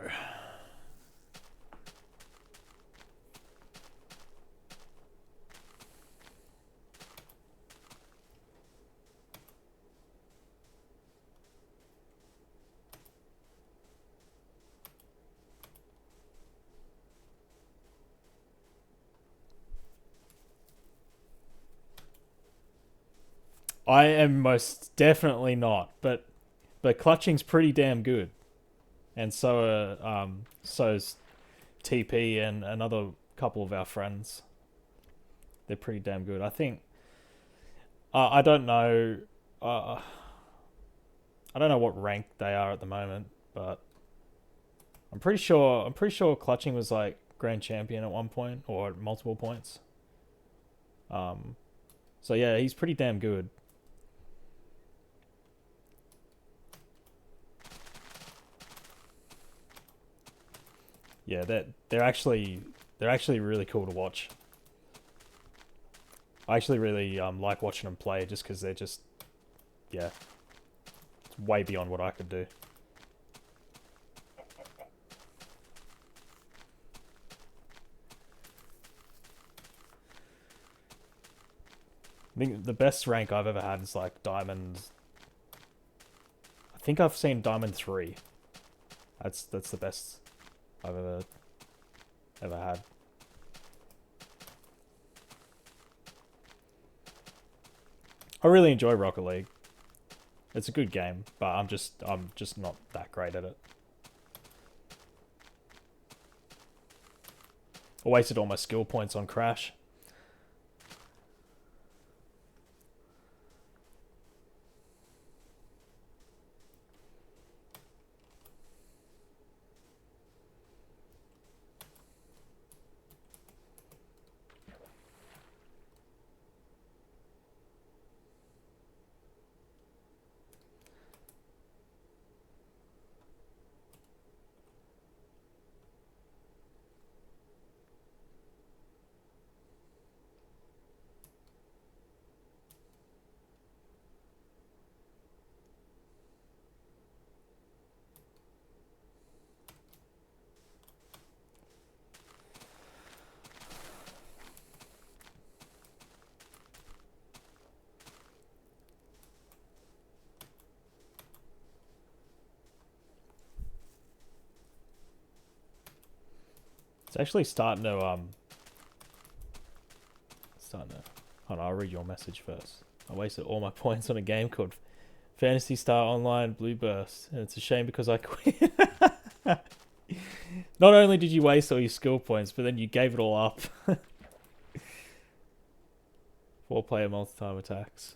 I am most definitely not, but clutching's pretty damn good, and so's TP and another couple of our friends. They're pretty damn good. I think. I don't know. Uh, I don't know what rank they are at the moment, but I'm pretty sure. I'm pretty sure clutching was like grand champion at one point or at multiple points. Um, so yeah, he's pretty damn good. Yeah, they're actually really cool to watch. I actually really like watching them play just because they're just yeah, it's way beyond what I could do. I think the best rank I've ever had is like diamond. I think I've seen diamond 3. That's the best I've ever had. I really enjoy Rocket League. It's a good game, but I'm just not that great at it. I wasted all my skill points on Crash. It's actually starting to. Hold on, I'll read your message first. I wasted all my points on a game called Fantasy Star Online Blue Burst, and it's a shame because I quit. Not only did you waste all your skill points, but then you gave it all up. 4-player multi-time attacks.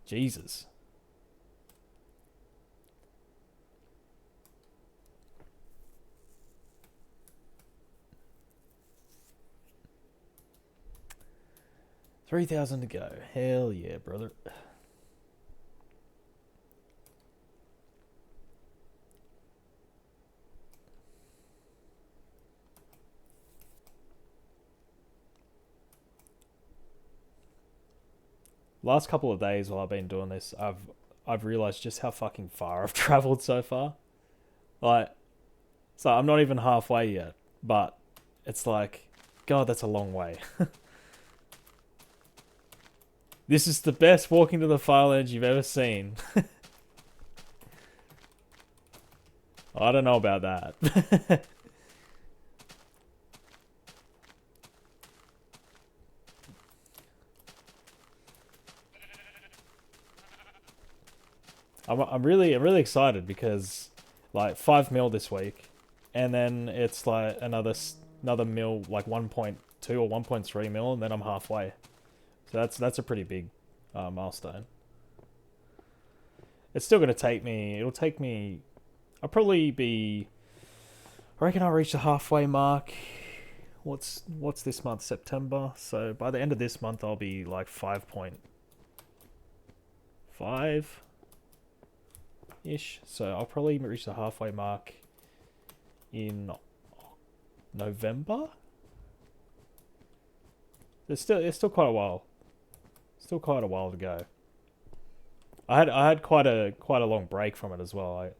Jesus. $3,000 to go. Hell yeah, brother. Last couple of days while I've been doing this, I've realized just how fucking far I've traveled so far. Like, so I'm not even halfway yet, but it's like, God, that's a long way. This is the best walking to the file edge you've ever seen. I don't know about that. I'm really excited because like 5 mil this week, and then it's like another mil, like 1.2 or 1.3 mil, and then I'm halfway. So that's a pretty big milestone. It's still gonna take me. It'll take me. I'll probably be. I reckon I'll reach the halfway mark. What's this month? September. So by the end of this month, I'll be like 5.5 ish. So I'll probably reach the halfway mark in November. There's still quite a while. Still quite a while to go. I had quite a long break from it as well.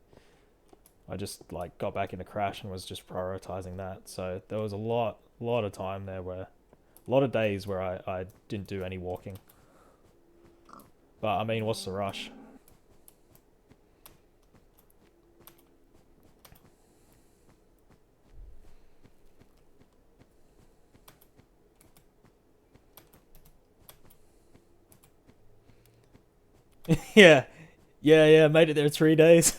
I just like got back into Crash and was just prioritizing that. So there was a lot of time there where a lot of days where I didn't do any walking. But I mean, what's the rush? Yeah, yeah. Made it there 3 days.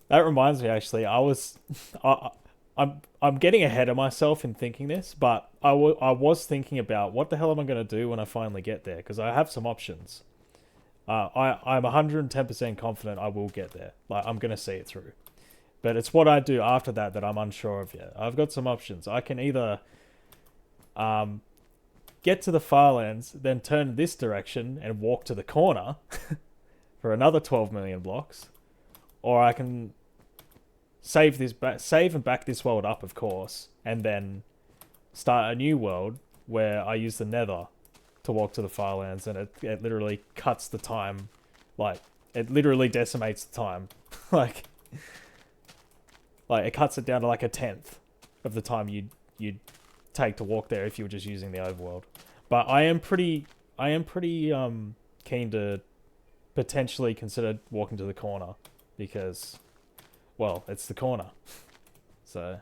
That reminds me, actually, I, I'm getting ahead of myself in thinking this, but I was thinking about what the hell am I going to do when I finally get there? Because I have some options. I'm 110% confident I will get there. Like, I'm going to see it through. But it's what I do after that that I'm unsure of yet. I've got some options. I can either um, get to the Farlands, then turn this direction and walk to the corner for another 12 million blocks, or I can save and back this world up, of course, and then start a new world where I use the Nether to walk to the Farlands, and it literally cuts the time, like it literally decimates the time, like it cuts it down to like a tenth of the time you'd take to walk there if you were just using the overworld. But I am pretty keen to potentially consider walking to the corner because, well, it's the corner. So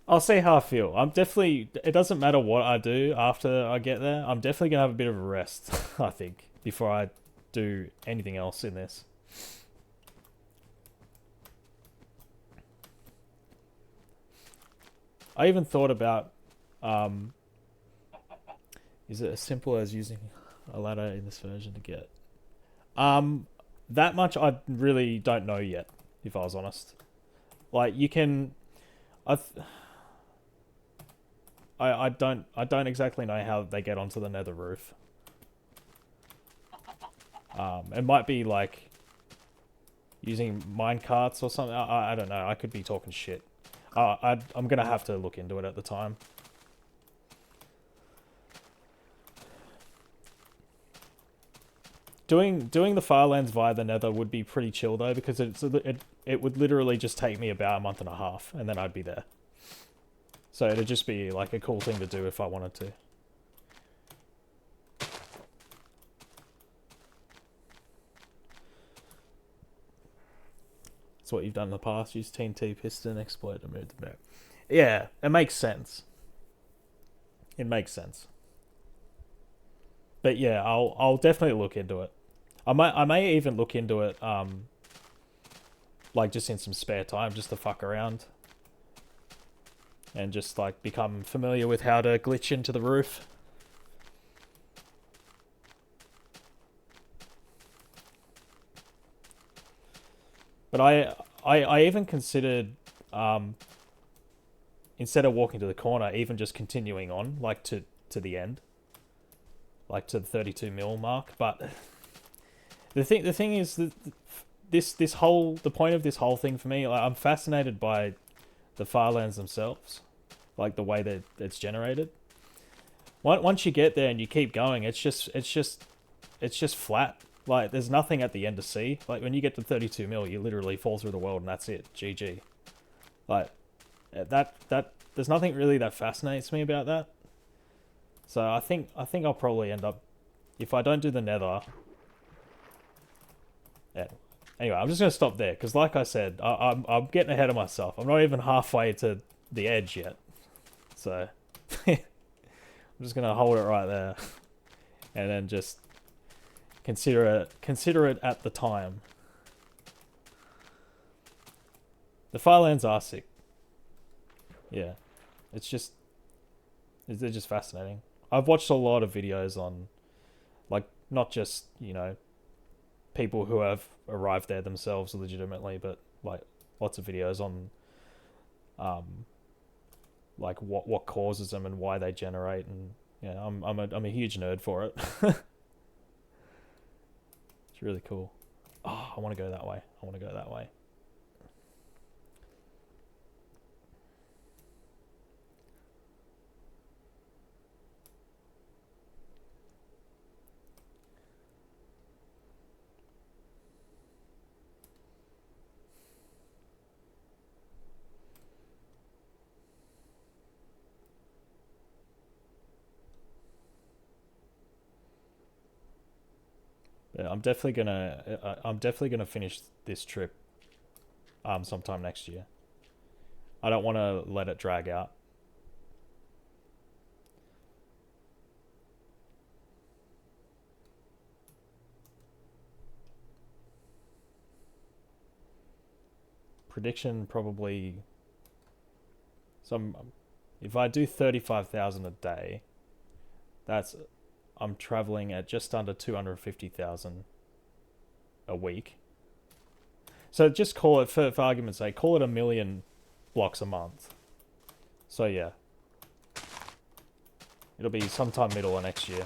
I'll see how I feel. I'm definitely. It doesn't matter what I do after I get there. I'm definitely gonna have a bit of a rest. I think before I do anything else in this. I even thought about, um, is it as simple as using a ladder in this version to get? Um, that much I really don't know yet. If I was honest, like you can, I, I don't exactly know how they get onto the Nether roof. It might be like using mine carts or something. I don't know. I could be talking shit. I'm gonna have to look into it at the time. Doing the Farlands via the Nether would be pretty chill though, because it would literally just take me about a month and a half, and then I'd be there. So it'd just be like a cool thing to do if I wanted to. It's what you've done in the past. Use TNT piston, exploit, and move the map. Yeah, it makes sense. It makes sense. But yeah, I'll definitely look into it. I may even look into it like just in some spare time, just to fuck around and just like become familiar with how to glitch into the roof. But I even considered, um, instead of walking to the corner, even just continuing on like to the end, like to the 32 mil mark. But the thing is that this whole the point of this whole thing for me, like, I'm fascinated by the Farlands themselves, like the way that it's generated. Once you get there and you keep going, it's just flat. Like there's nothing at the end to see. Like when you get to 32 mil, you literally fall through the world and that's it. GG. Like that there's nothing really that fascinates me about that. So I think I'll probably end up, if I don't do the Nether. Yeah. Anyway, I'm just gonna stop there because, like I said, I'm getting ahead of myself. I'm not even halfway to the edge yet, so I'm just gonna hold it right there, and then just consider it at the time. The Firelands are sick. Yeah, it's just they're just fascinating. I've watched a lot of videos on, like, not just people who have arrived there themselves legitimately, but like lots of videos on um like what causes them and why they generate, and yeah, I'm a huge nerd for it. It's really cool. Oh, I want to go that way. I want to go that way. I'm definitely gonna finish this trip sometime next year. I don't want to let it drag out. Prediction probably some. If I do 35,000 a day, that's I'm traveling at just under 250,000 a week. So just call it, for argument's sake, call it a million blocks a month. So yeah, it'll be sometime middle of next year.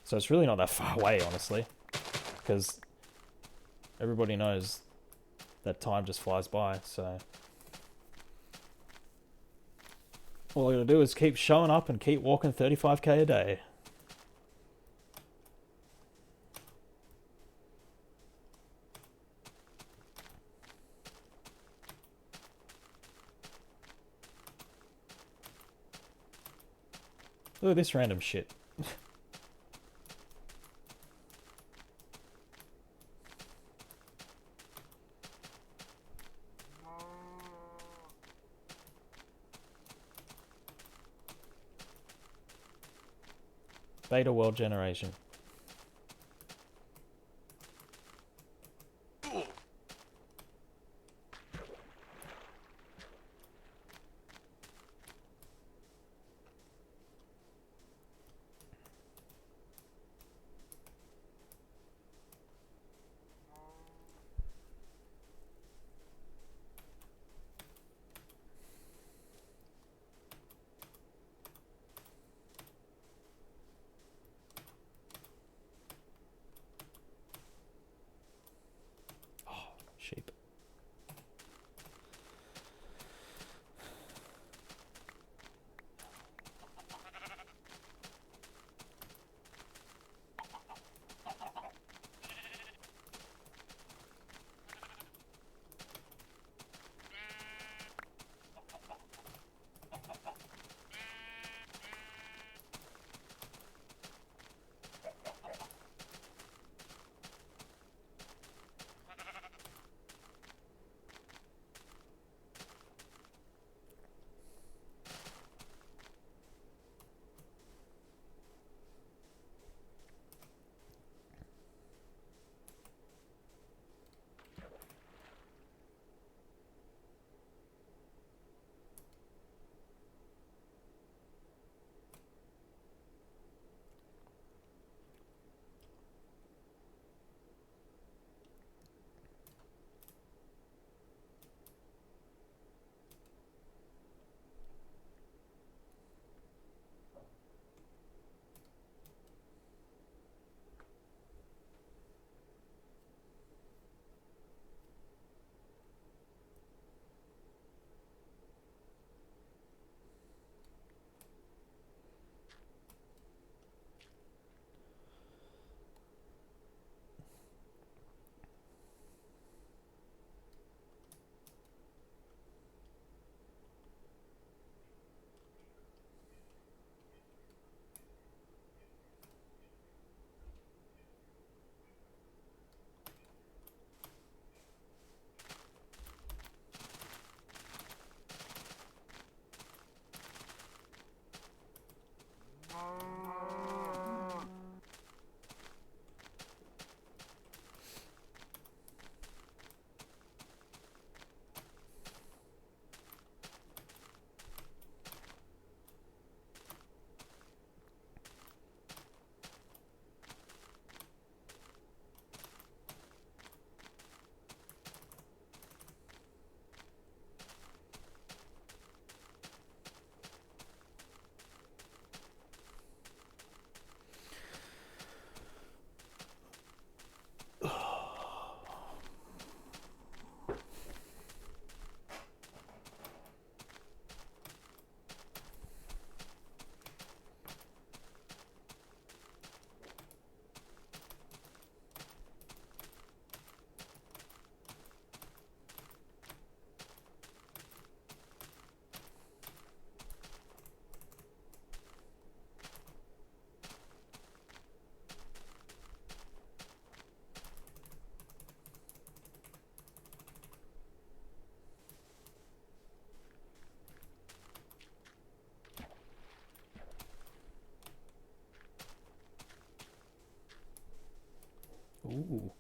So it's really not that far away, honestly, because everybody knows that time just flies by. So all I gotta do is keep showing up and keep walking 35k a day. Look at this random shit. Beta world generation. Sheep. Ooh.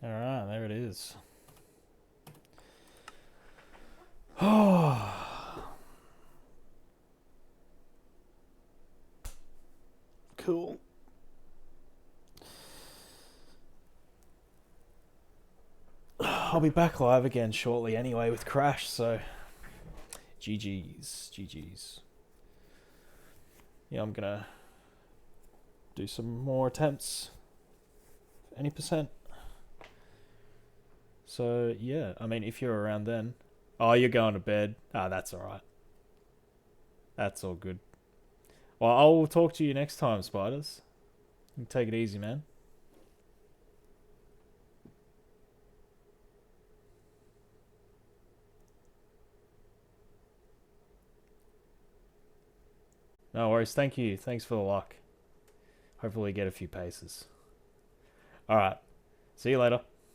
Alright, there it is. Cool. I'll be back live again shortly anyway with Crash, so GG's. Yeah, I'm gonna do some more attempts. Any percent. So yeah, I mean, if you're around then. Oh, you're going to bed. Ah, that's alright. That's all good. Well, I'll talk to you next time, Spiders. You take it easy, man. No worries. Thank you. Thanks for the luck. Hopefully get a few paces. Alright. See you later.